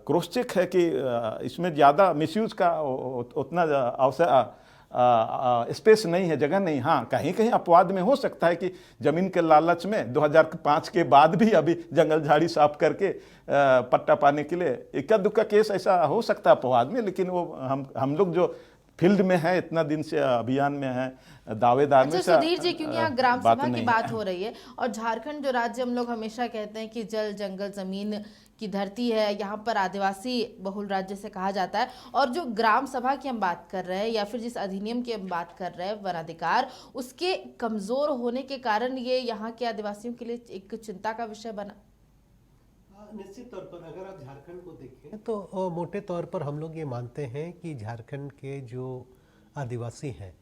क्रॉस चेक है कि इसमें ज़्यादा मिसयूज का उतना अवसर स्पेस नहीं है, जगह नहीं। हाँ, कहीं कहीं अपवाद में हो सकता है कि ज़मीन के लालच में 2005 के बाद भी अभी जंगल झाड़ी साफ करके पट्टा पाने के लिए इक्का दुक्का केस ऐसा हो सकता है अपवाद में। लेकिन वो हम लोग जो फील्ड में है, इतना दिन से अभियान में है, दावेदार में। अच्छा सुधीर जी, क्योंकि यहाँ ग्राम सभा की बात हो रही है और झारखंड जो राज्य हम लोग हमेशा कहते हैं कि जल जंगल जमीन की धरती है, यहाँ पर आदिवासी बहुल राज्य से कहा जाता है, और जो ग्राम सभा की हम बात कर रहे हैं या फिर जिस अधिनियम की हम बात कर रहे हैं वनाधिकार, उसके कमजोर होने के कारण ये यहाँ के आदिवासियों के लिए एक चिंता का विषय बना। निश्चित तौर पर अगर आप झारखंड को देखें तो मोटे तौर पर हम लोग ये मानते हैं कि झारखंड के जो आदिवासी हैं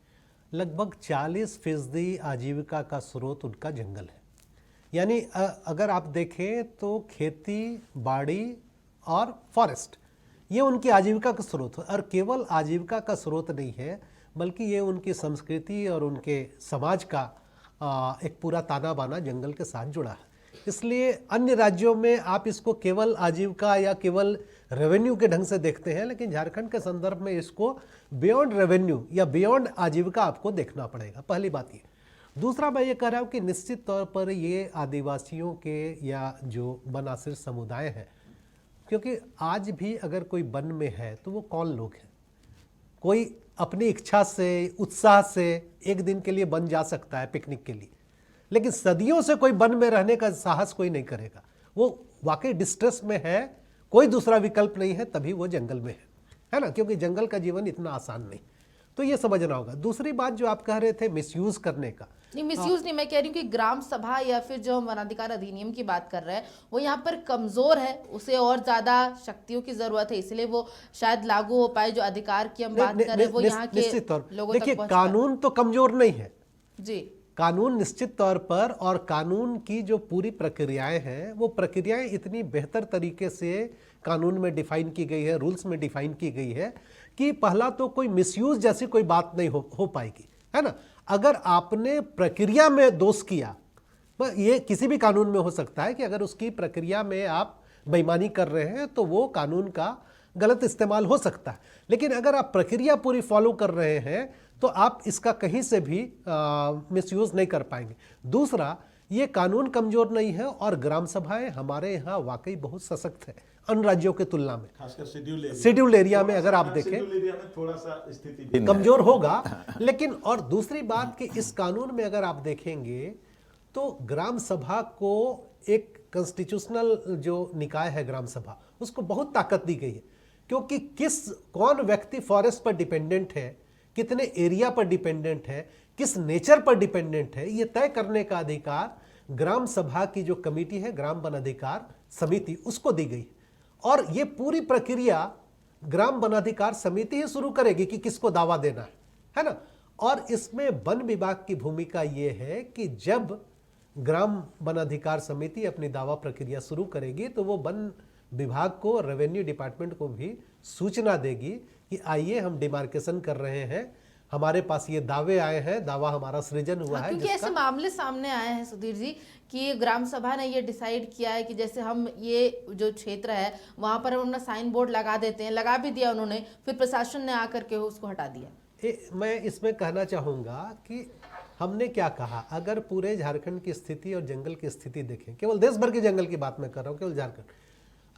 लगभग 40% आजीविका का स्रोत उनका जंगल है। यानी अगर आप देखें तो खेती बाड़ी और फॉरेस्ट ये उनकी आजीविका का स्रोत है। और केवल आजीविका का स्रोत नहीं है बल्कि ये उनकी संस्कृति और उनके समाज का एक पूरा ताना बाना जंगल के साथ जुड़ा है। इसलिए अन्य राज्यों में आप इसको केवल आजीविका या केवल रेवेन्यू के ढंग से देखते हैं, लेकिन झारखंड के संदर्भ में इसको बियॉन्ड रेवेन्यू या बियॉन्ड आजीविका आपको देखना पड़ेगा। पहली बात ये। दूसरा मैं ये कह रहा हूँ कि निश्चित तौर पर ये आदिवासियों के या जो वन आश्रित समुदाय हैं, क्योंकि आज भी अगर कोई वन में है तो वो कौन लोग हैं? कोई अपनी इच्छा से, उत्साह से एक दिन के लिए वन जा सकता है पिकनिक के लिए, लेकिन सदियों से कोई वन में रहने का साहस कोई नहीं करेगा। वो वाकई डिस्ट्रेस में है, कोई दूसरा विकल्प नहीं है, तभी वो जंगल में है ना, क्योंकि जंगल का जीवन इतना आसान नहीं। तो ये समझना होगा। दूसरी बात जो आप कह रहे थे मिसयूज करने का, नहीं मिसयूज नहीं, मैं कह रही हूँ कि ग्राम सभा या फिर जो हम वनाधिकार अधिनियम की बात कर रहे हैं वो यहाँ पर कमजोर है, उसे और ज्यादा शक्तियों की जरूरत है, इसलिए वो शायद लागू हो पाए। जो अधिकार की हम बात कर रहे हैं वो यहाँ के लोगों तक देखिए, पहुंच कानून तो कमजोर नहीं है जी, कानून निश्चित तौर पर, और कानून की जो पूरी प्रक्रियाएं हैं वो प्रक्रियाएं इतनी बेहतर तरीके से कानून में डिफाइन की गई है, रूल्स में डिफाइन की गई है कि पहला तो कोई मिसयूज जैसी कोई बात नहीं हो पाएगी, है ना। अगर आपने प्रक्रिया में दोष किया, ये किसी भी कानून में हो सकता है कि अगर उसकी प्रक्रिया में आप बेईमानी कर रहे हैं तो वो कानून का गलत इस्तेमाल हो सकता है, लेकिन अगर आप प्रक्रिया पूरी फॉलो कर रहे हैं तो आप इसका कहीं से भी मिसयूज नहीं कर पाएंगे। दूसरा, ये कानून कमजोर नहीं है और ग्राम सभाएं हमारे यहाँ वाकई बहुत सशक्त है अन्य राज्यों के तुलना में। खासकर शेड्यूल्ड एरिया में अगर आप देखें थोड़ा सा स्थिति कमजोर होगा, लेकिन और दूसरी बात कि इस कानून में अगर आप देखेंगे तो ग्राम सभा को एक कॉन्स्टिट्यूशनल जो निकाय है ग्राम सभा, उसको बहुत ताकत दी गई है, क्योंकि कौन व्यक्ति फॉरेस्ट पर डिपेंडेंट है, कितने एरिया पर डिपेंडेंट है, किस नेचर पर डिपेंडेंट है, ये तय करने का अधिकार ग्राम सभा की जो कमेटी है, ग्राम वन अधिकार समिति, उसको दी गई। और ये पूरी प्रक्रिया ग्राम वन अधिकार समिति ही शुरू करेगी कि किसको दावा देना है ना। और इसमें वन विभाग की भूमिका ये है कि जब ग्राम वन अधिकार समिति अपनी दावा प्रक्रिया शुरू करेगी तो वो वन विभाग को, रेवेन्यू डिपार्टमेंट को भी सूचना देगी कि आइए हम डिमार्केशन कर रहे हैं, हमारे पास ये दावे आए हैं, दावा हमारा सृजन हुआ है। क्योंकि ऐसे मामले सामने आए हैं सुधीर जी कि ग्राम सभा ने ये डिसाइड किया है कि जैसे हम ये जो क्षेत्र है वहां पर हम अपना साइन बोर्ड लगा देते हैं, लगा भी दिया उन्होंने, फिर प्रशासन ने आकर के उसको हटा दिया। मैं इसमें कहना चाहूँगा कि हमने क्या कहा, अगर पूरे झारखंड की स्थिति और जंगल की स्थिति देखें, केवल देश भर के जंगल की बात मैं कर रहा हूँ, केवल झारखंड,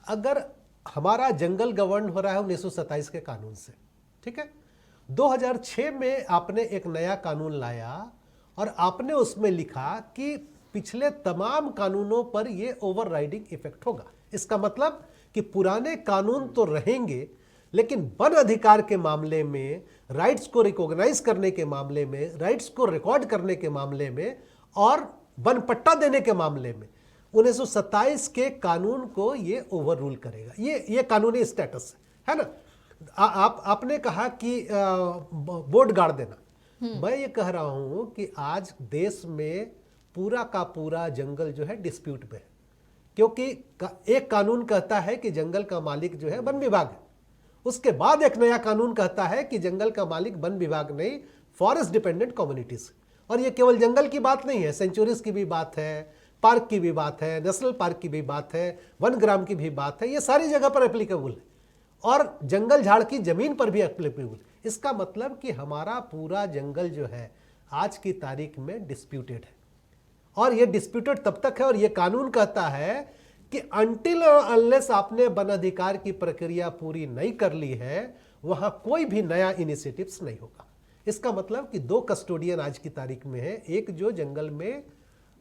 अगर हमारा जंगल गवर्न हो रहा है 1927 के कानून से, ठीक है। 2006 में आपने एक नया कानून लाया और आपने उसमें लिखा कि पिछले तमाम कानूनों पर ये ओवरराइडिंग इफेक्ट होगा। इसका मतलब कि पुराने कानून तो रहेंगे, लेकिन वन अधिकार के मामले में, राइट्स को रिकॉग्नाइज करने के मामले में, राइट्स को रिकॉर्ड करने के मामले में और वन पट्टा देने के मामले में 1927 के कानून को ये ओवर रूल करेगा। ये कानूनी स्टेटस है ना। आपने कहा कि बोर्ड गाड़ देना, मैं ये कह रहा हूं कि आज देश में पूरा का पूरा जंगल जो है डिस्प्यूट में है, क्योंकि एक कानून कहता है कि जंगल का मालिक जो है वन विभाग है, उसके बाद एक नया कानून कहता है कि जंगल का मालिक वन विभाग नहीं, फॉरेस्ट डिपेंडेंट कम्युनिटीज। और ये केवल जंगल की बात नहीं है, सेंचुरीज की भी बात है, पार्क की भी बात है, नेशनल पार्क की भी बात है, वन ग्राम की भी बात है, ये सारी जगह पर एप्लीकेबल है और जंगल झाड़ की जमीन पर भी एप्लीकेबल। इसका मतलब कि हमारा पूरा जंगल जो है आज की तारीख में डिस्प्यूटेड है, और ये डिस्प्यूटेड तब तक है, और ये कानून कहता है कि अनटिल अनलेस आपने वन अधिकार की प्रक्रिया पूरी नहीं कर ली है, वहां कोई भी नया इनिशिएटिव्स नहीं होगा। इसका मतलब कि दो कस्टोडियन आज की तारीख में है, एक जो जंगल में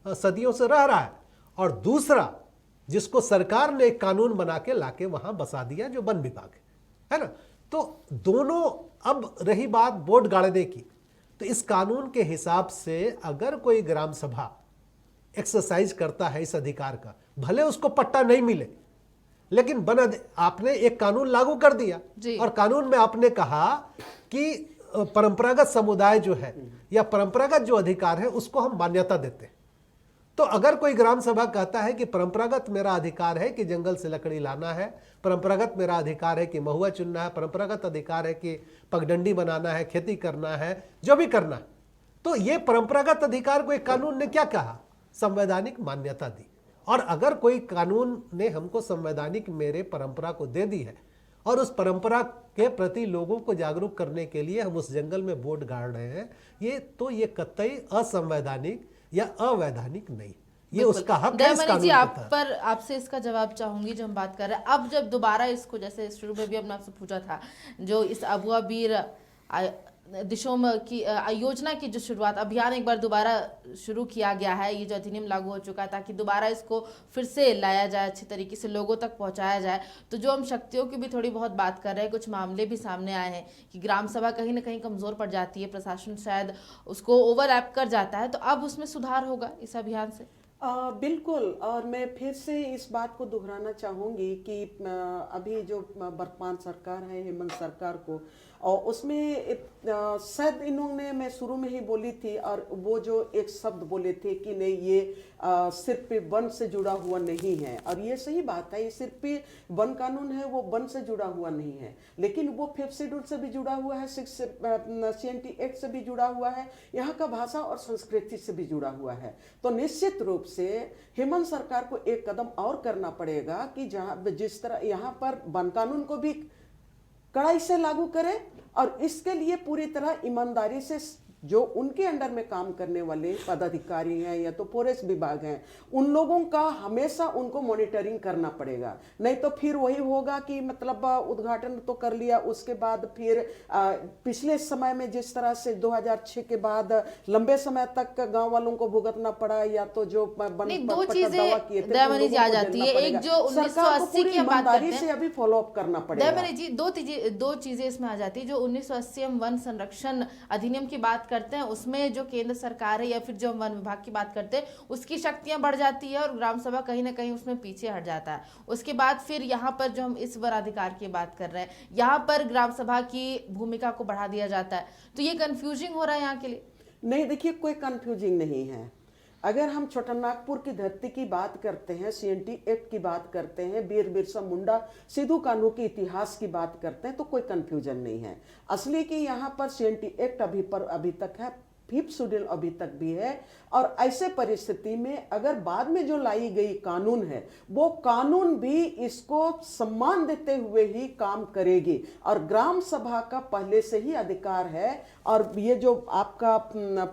सदियों से रह रहा है और दूसरा जिसको सरकार ने एक कानून बना के लाके वहां बसा दिया जो वन विभाग है ना। तो दोनों, अब रही बात बोर्ड गाड़ने की, तो इस कानून के हिसाब से अगर कोई ग्राम सभा एक्सरसाइज करता है इस अधिकार का, भले उसको पट्टा नहीं मिले, लेकिन आपने एक कानून लागू कर दिया और कानून में आपने कहा कि परंपरागत समुदाय जो है या परंपरागत जो अधिकार है उसको हम मान्यता देते हैं। तो अगर कोई ग्राम सभा कहता है कि परंपरागत मेरा अधिकार है कि जंगल से लकड़ी लाना है, परंपरागत मेरा अधिकार है कि महुआ चुनना है, परंपरागत अधिकार है कि पगडंडी बनाना है, खेती करना है, जो भी करना है, तो ये परंपरागत अधिकार को एक कानून ने क्या कहा, संवैधानिक मान्यता दी। और अगर कोई कानून ने हमको संवैधानिक मेरे परंपरा को दे दी है और उस परंपरा के प्रति लोगों को जागरूक करने के लिए हम उस जंगल में बोर्ड गाड़ रहे हैं, ये कतई असंवैधानिक या अवैधानिक नहीं, ये उसका हक है। इस कानून जी, के आप तहत। पर आपसे इसका जवाब चाहूंगी जो हम बात कर रहे हैं। अब जब दोबारा इसको, जैसे शुरू में भी हमने आपसे पूछा था, जो इस अबुआ बीर दिशोम की योजना की जो शुरुआत, अभियान एक बार दोबारा शुरू किया गया है, ये जो अधिनियम लागू हो चुका है, ताकि दोबारा इसको फिर से लाया जाए, अच्छे तरीके से लोगों तक पहुंचाया जाए। तो जो हम शक्तियों की भी थोड़ी बहुत बात कर रहे हैं, कुछ मामले भी सामने आए हैं कि ग्राम सभा कहीं ना कहीं कमज़ोर पड़ जाती है, प्रशासन शायद उसको ओवरलैप कर जाता है, तो अब उसमें सुधार होगा इस अभियान से? बिल्कुल। और मैं फिर से इस बात को दोहराना चाहूँगी कि अभी जो वर्तमान सरकार है, हेमंत सरकार को, और उसमें शायद इन्होंने, मैं शुरू में ही बोली थी, और वो जो एक शब्द बोले थे कि नहीं ये सिर्फ वन से जुड़ा हुआ नहीं है, और ये सही बात है, ये सिर्फ वन कानून है, वो वन से जुड़ा हुआ नहीं है, लेकिन वो 5th शेड्यूल से भी जुड़ा हुआ है, CNT एक्ट से भी जुड़ा हुआ है, यहाँ का भाषा और संस्कृति से भी जुड़ा हुआ है। तो निश्चित रूप से हेमंत सरकार को एक कदम और करना पड़ेगा कि जहाँ जिस तरह यहाँ पर वन कानून को भी कड़ाई से लागू करें, और इसके लिए पूरी तरह ईमानदारी से जो उनके अंडर में काम करने वाले पदाधिकारी हैं या तो फॉरेस्ट विभाग हैं, उन लोगों का हमेशा उनको मॉनिटरिंग करना पड़ेगा। नहीं तो फिर वही होगा कि मतलब उद्घाटन तो कर लिया, उसके बाद फिर पिछले समय में जिस तरह से 2006 के बाद लंबे समय तक गांव वालों को भुगतना पड़ा, या तो जो दो चीजें आ जाती है, एक जो 1980 की बात करते हैं, से अभी फॉलो अप करना पड़ेगा जी। दो चीजें इसमें आ जाती है। जो 1980 हम वन संरक्षण अधिनियम की बात करते हैं, उसमें जो केंद्र सरकार है या फिर जो वन विभाग की बात करते हैं, उसकी शक्तियां बढ़ जाती है और ग्राम सभा कहीं ना कहीं उसमें पीछे हट जाता है। उसके बाद फिर यहाँ पर जो हम इस वनाधिकार की बात कर रहे हैं, यहाँ पर ग्राम सभा की भूमिका को बढ़ा दिया जाता है। तो ये कंफ्यूजिंग हो रहा है यहाँ के लिए? नहीं, देखिए कोई कंफ्यूजिंग नहीं है। अगर हम छोटानागपुर की धरती की बात करते हैं, CNT एक्ट की बात करते हैं, वीर बिरसा मुंडा सिद्धू कान्हू के इतिहास की बात करते हैं, तो कोई कंफ्यूजन नहीं है। असली कि यहाँ पर CNT एक्ट अभी तक है, 5th शेड्यूल अभी तक भी है, और ऐसे परिस्थिति में अगर बाद में जो लाई गई कानून है, वो कानून भी इसको सम्मान देते हुए ही काम करेगी, और ग्राम सभा का पहले से ही अधिकार है। और ये जो आपका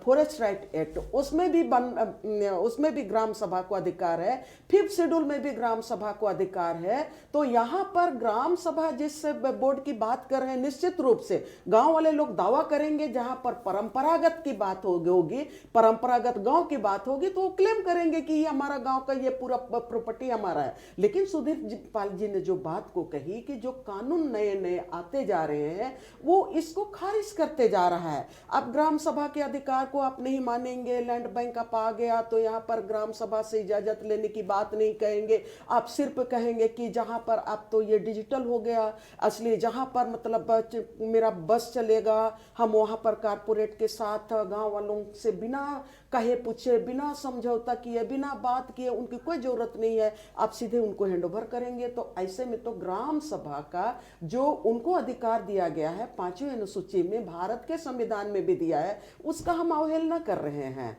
फॉरेस्ट राइट एक्ट, उसमें भी ग्राम सभा को अधिकार है, 5th शेड्यूल में भी ग्राम सभा को अधिकार है। तो यहाँ पर ग्राम सभा जिस बोर्ड की बात कर रहे हैं, निश्चित रूप से गांव वाले लोग दावा करेंगे, जहां पर परंपरागत की बात होगी, परंपरागत गांव की बात होगी, तो वो क्लेम करेंगे कि ये हमारा गांव का ये पूरा प्रॉपर्टी हमारा है। लेकिन सुधीर पाल जी ने जो बात को कही कि जो कानून नए नए आते जा रहे हैं, वो इसको खारिज करते जा रहा है। अब ग्राम सभा के अधिकार को आप नहीं मानेंगे, लैंड बैंक आप आ गया तो यहाँ पर ग्राम सभा से इजाजत लेने की बात नहीं कहेंगे, आप सिर्फ कहेंगे कि जहाँ पर आप तो ये डिजिटल हो गया, असली जहाँ पर मतलब मेरा बस चलेगा, हम वहाँ पर कारपोरेट के साथ गांव वालों से बिना कहे पूछे, बिना समझौता किए, बिना बात किए, उनकी कोई जरूरत नहीं है, आप सीधे उनको हैंडओवर करेंगे। तो ऐसे में तो ग्राम सभा का जो उनको अधिकार दिया गया है 5वीं अनुसूची में, भारत के संविधान में भी दिया है, उसका हम अवहेलना कर रहे हैं।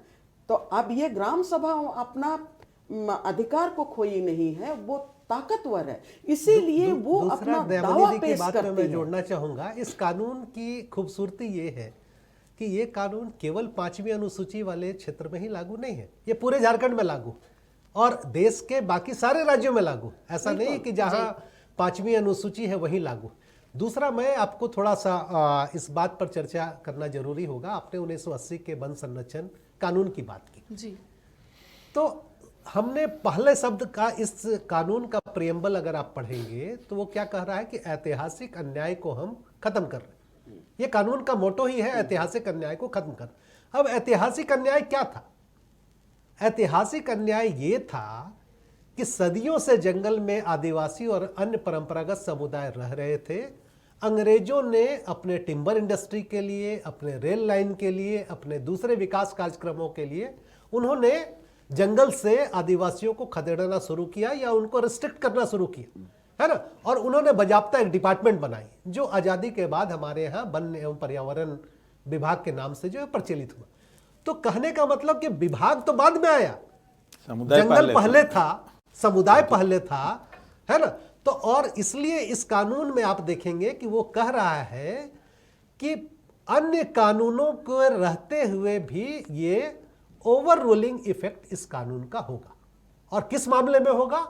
तो अब ये ग्राम सभा अपना अधिकार को खोई नहीं है, वो ताकतवर है, इसीलिए वो अपना दावा पेश करती है। मैं जोड़ना चाहूंगा, इस कानून की खूबसूरती ये है कि ये कानून केवल 5वीं अनुसूची वाले क्षेत्र में ही लागू नहीं है, ये पूरे झारखंड में लागू और देश के बाकी सारे राज्यों में लागू। ऐसा नहीं है कि जहां 5वीं अनुसूची है वहीं लागू। दूसरा, मैं आपको थोड़ा सा इस बात पर चर्चा करना जरूरी होगा। आपने 1980 के वन संरक्षण कानून की बात की जी, तो हमने पहले शब्द का इस कानून का प्रियम्बल अगर आप पढ़ेंगे तो वो क्या कह रहा है कि ऐतिहासिक अन्याय को हम खत्म कर रहे हैं। ये कानून का मोटो ही है, ऐतिहासिक अन्याय को खत्म कर। अब ऐतिहासिक अन्याय क्या था? ऐतिहासिक अन्याय ये था कि सदियों से जंगल में आदिवासी और अन्य परंपरागत समुदाय रह रहे थे। अंग्रेजों ने अपने टिम्बर इंडस्ट्री के लिए, अपने रेल लाइन के लिए, अपने दूसरे विकास कार्यक्रमों के लिए उन्होंने जंगल से आदिवासियों को खदेड़ना शुरू किया या उनको रिस्ट्रिक्ट करना शुरू किया, है ना। और उन्होंने बाजाबता एक डिपार्टमेंट बनाई जो आज़ादी के बाद हमारे यहाँ वन एवं पर्यावरण विभाग के नाम से जो है प्रचलित हुआ। तो कहने का मतलब कि विभाग तो बाद में आया, समुदाय जंगल पहले था, समुदाय पहले था, है ना। तो और इसलिए इस कानून में आप देखेंगे कि वो कह रहा है कि अन्य कानूनों को रहते हुए भी ये ओवर रूलिंग इफेक्ट इस कानून का होगा। और किस मामले में होगा?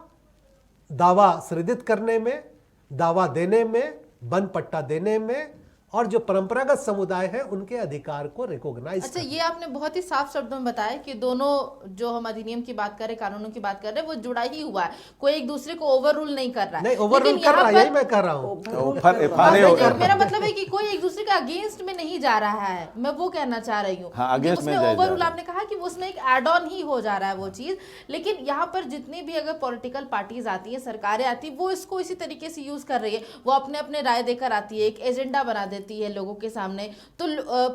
दावा सृजित करने में, दावा देने में, वन पट्टा देने में, और जो परंपरागत समुदाय है उनके अधिकार को रिकॉग्नाइज। अच्छा, ये आपने बहुत ही साफ शब्दों में बताया कि दोनों जो हम अधिनियम की बात कर रहे हैं, कानूनों की बात कर रहे हैं, वो जुड़ा ही हुआ है, कोई एक दूसरे को ओवर रूल नहीं कर रहा है। नहीं, ओवर रूल कर रहा है, यही मैं कह रहा हूँ। मेरा मतलब है कि कोई एक दूसरे के अगेंस्ट में नहीं जा रहा है, मैं वो कहना चाह रही हूँ। उसमें ओवर रूल आपने कहा कि उसमें एक एड ऑन ही हो जा रहा है वो चीज। लेकिन यहाँ पर जितनी भी अगर पॉलिटिकल पार्टीज आती है, सरकारें आती है, वो इसको इसी तरीके से यूज कर रही है। वो अपने अपने राय देकर आती है, एक एजेंडा बना देती है लोगों के सामने। तो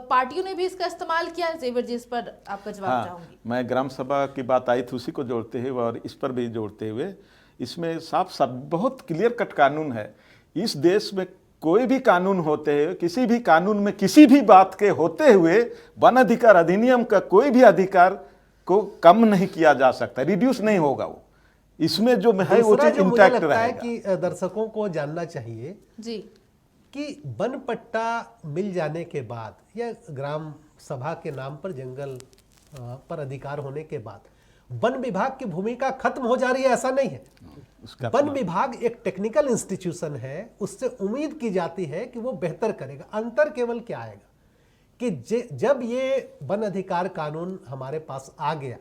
पार्टियों ने भी इसका इस्तेमाल किया। जेवर जी, इस पर आपका जवाब चाहूंगी। मैं ग्राम सभा की बात आई थी, उसी को जोड़ते हुए और इस पर भी जोड़ते हुए, इसमें साफ साफ बहुत क्लियर कट कानून है। इस देश में कोई भी कानून होते हैं, किसी भी कानून में किसी भी बात के होते हुए वन अधिकार अधिनियम का कोई भी अधिकार को कम नहीं किया जा सकता, रिड्यूस नहीं होगा। वो इसमें जो है वो चीज इंटैक्ट रहेगा। कि दर्शकों को जानना चाहिए जी कि वन पट्टा मिल जाने के बाद या ग्राम सभा के नाम पर जंगल पर अधिकार होने के बाद वन विभाग की भूमिका खत्म हो जा रही है, ऐसा नहीं है। वन विभाग एक टेक्निकल इंस्टीट्यूशन है, उससे उम्मीद की जाती है कि वो बेहतर करेगा। अंतर केवल क्या आएगा कि जब ये वन अधिकार कानून हमारे पास आ गया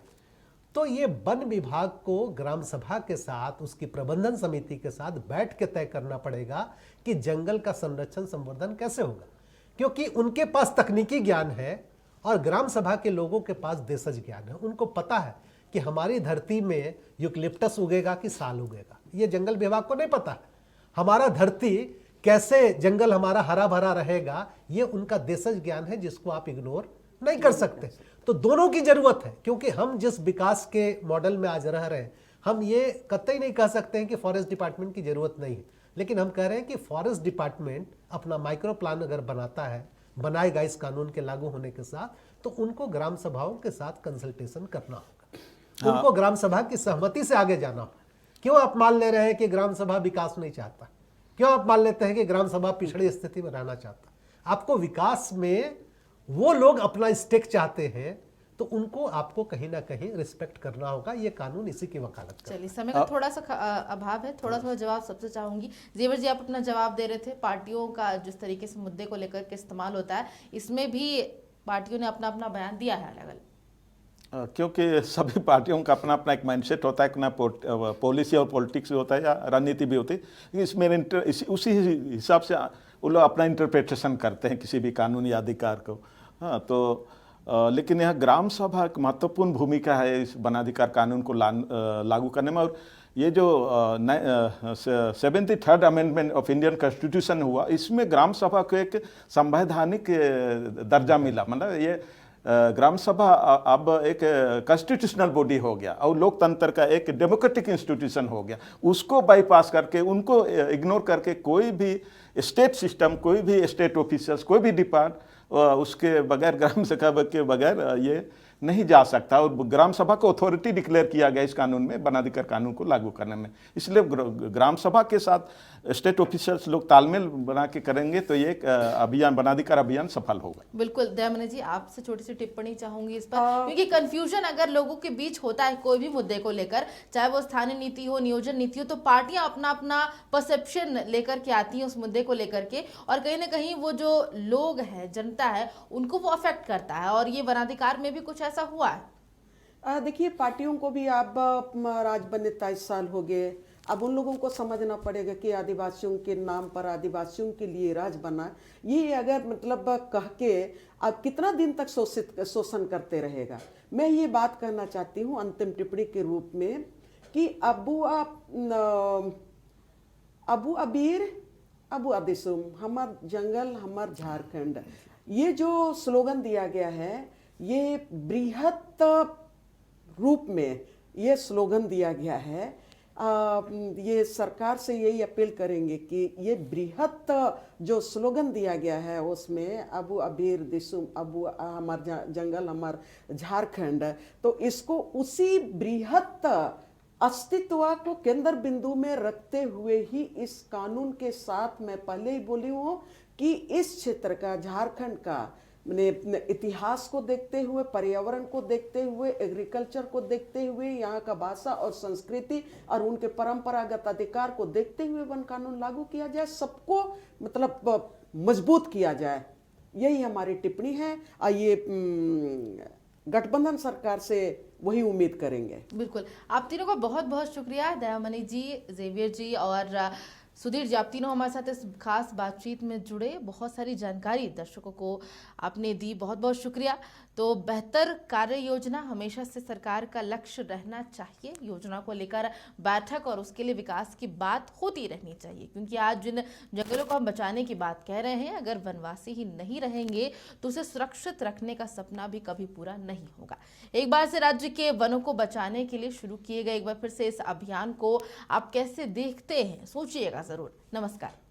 तो ये वन विभाग को ग्राम सभा के साथ, उसकी प्रबंधन समिति के साथ बैठ के तय करना पड़ेगा कि जंगल का संरक्षण संवर्धन कैसे होगा, क्योंकि उनके पास तकनीकी ज्ञान है और ग्राम सभा के लोगों के पास देशज ज्ञान है। उनको पता है कि हमारी धरती में यूकलिप्टस उगेगा कि साल उगेगा, ये जंगल विभाग को नहीं पता है। हमारा धरती कैसे जंगल हमारा हरा भरा रहेगा, ये उनका देशज ज्ञान है जिसको आप इग्नोर नहीं कर सकते। तो दोनों की जरूरत है, क्योंकि हम जिस विकास के मॉडल में आज रह रहे हैं, हम ये कतई नहीं कह सकते हैं कि फॉरेस्ट डिपार्टमेंट की जरूरत नहीं है, लेकिन हम कह रहे हैं कि फॉरेस्ट डिपार्टमेंट अपना माइक्रो प्लान अगर बनाता है, बनाएगा इस कानून के लागू होने के साथ, तो उनको ग्राम सभाओं के साथ कंसल्टेशन करना होगा। उनको ग्राम सभा की सहमति से आगे जाना होगा। क्यों आप मान ले रहे हैं कि ग्राम सभा विकास नहीं चाहता? क्यों आप मान लेते हैं कि ग्राम सभा पिछड़ी स्थिति में रहना चाहता? आपको विकास में वो लोग अपना स्टेक चाहते हैं, तो उनको आपको कहीं ना कहीं रिस्पेक्ट करना होगा। ये कानून इसी की वकालत करता है। चलिए, समय का थोड़ा सा अभाव है, थोड़ा जवाब सबसे चाहूंगी। जेवर जी, आप अपना जवाब दे रहे थे, पार्टियों का जिस तरीके से मुद्दे को लेकर के इस्तेमाल होता है, इसमें भी पार्टियों ने अपना अपना बयान दिया है अलग अलग। क्योंकि सभी पार्टियों का अपना अपना एक माइंडसेट होता है, अपना पॉलिसी और पॉलिटिक्स भी होता है या रणनीति भी होती है। इसमें उसी हिसाब से वो लोग अपना इंटरप्रिटेशन करते हैं किसी भी कानून या अधिकार को। हाँ, तो लेकिन यह ग्राम सभा एक महत्वपूर्ण भूमिका है इस वनाधिकार कानून को लागू करने में। और ये जो 73rd amendment of Indian constitution हुआ, इसमें ग्राम सभा को एक संवैधानिक दर्जा मिला। मतलब ये ग्राम सभा अब एक कॉन्स्टिट्यूशनल बॉडी हो गया और लोकतंत्र का एक डेमोक्रेटिक इंस्टीट्यूशन हो गया। उसको बाईपास करके, उनको इग्नोर करके कोई भी स्टेट सिस्टम, कोई भी स्टेट ऑफिसर्स, कोई भी डिपार्ट उसके बगैर, ग्राम सभा के बगैर ये नहीं जा सकता। और ग्राम सभा को अथॉरिटी डिक्लेयर किया गया इस कानून में, वनाधिकार कानून को लागू करने में। इसलिए ग्राम सभा के साथ स्टेट ऑफिसर्स लोग तालमेल बना के करेंगे तो ये अभियान, वनाधिकार अभियान सफल होगा। बिल्कुल। दयामनी जी, आपसे छोटी सी टिप्पणी चाहूंगी इस पर, क्योंकि कंफ्यूजन अगर लोगों के बीच होता है कोई भी मुद्दे को लेकर, चाहे वो स्थानीय नीति हो, नियोजन नीति हो, तो पार्टियां अपना अपना परसेप्शन लेकर के आती हैं उस मुद्दे को लेकर के, और कहीं ना कहीं वो जो लोग हैं, जनता है, उनको वो अफेक्ट करता है। और ये वनाधिकार में भी कुछ ऐसा हुआ है। देखिए, पार्टियों को भी अब राज बने 23 साल हो गए। अब उन लोगों को समझना पड़ेगा कि आदिवासियों के नाम पर, आदिवासियों के लिए राज बना, ये अगर मतलब कह के अब कितना दिन तक शोषण करते रहेगा। मैं ये बात कहना चाहती हूँ अंतिम टिप्पणी के रूप में कि अबू अबीर अबू अदिसुम, हमार जंगल हमार झारखंड, ये जो स्लोगन दिया गया है, ये बृहत रूप में ये स्लोगन दिया गया है। ये सरकार से यही अपील करेंगे कि ये बृहत जो स्लोगन दिया गया है उसमें अबू अबीर दिसुम अबू हमार जंगल हमार झारखंड, तो इसको उसी बृहत अस्तित्व को केंद्र बिंदु में रखते हुए ही इस कानून के साथ मैं पहले ही बोली हूँ कि इस क्षेत्र का, झारखंड का इतिहास को देखते हुए, पर्यावरण को देखते हुए, एग्रीकल्चर को देखते हुए, यहाँ का भाषा और संस्कृति और उनके परंपरागत अधिकार को देखते हुए वन कानून लागू किया जाए, सबको मतलब मजबूत किया जाए, यही हमारी टिप्पणी है। ये गठबंधन सरकार से वही उम्मीद करेंगे। बिल्कुल, आप तीनों का बहुत बहुत शुक्रिया, दयामणि जी, जेवियर जी और सुधीर जी, आप तीनों हमारे साथ इस खास बातचीत में जुड़े, बहुत सारी जानकारी दर्शकों को आपने दी, बहुत बहुत शुक्रिया। तो बेहतर कार्य योजना हमेशा से सरकार का लक्ष्य रहना चाहिए। योजना को लेकर बैठक और उसके लिए विकास की बात होती रहनी चाहिए, क्योंकि आज जिन जंगलों को हम बचाने की बात कह रहे हैं, अगर वनवासी ही नहीं रहेंगे तो उसे सुरक्षित रखने का सपना भी कभी पूरा नहीं होगा। एक बार से राज्य के वनों को बचाने के लिए शुरू किए गए एक बार फिर से इस अभियान को आप कैसे देखते हैं, सोचिएगा जरूर। नमस्कार।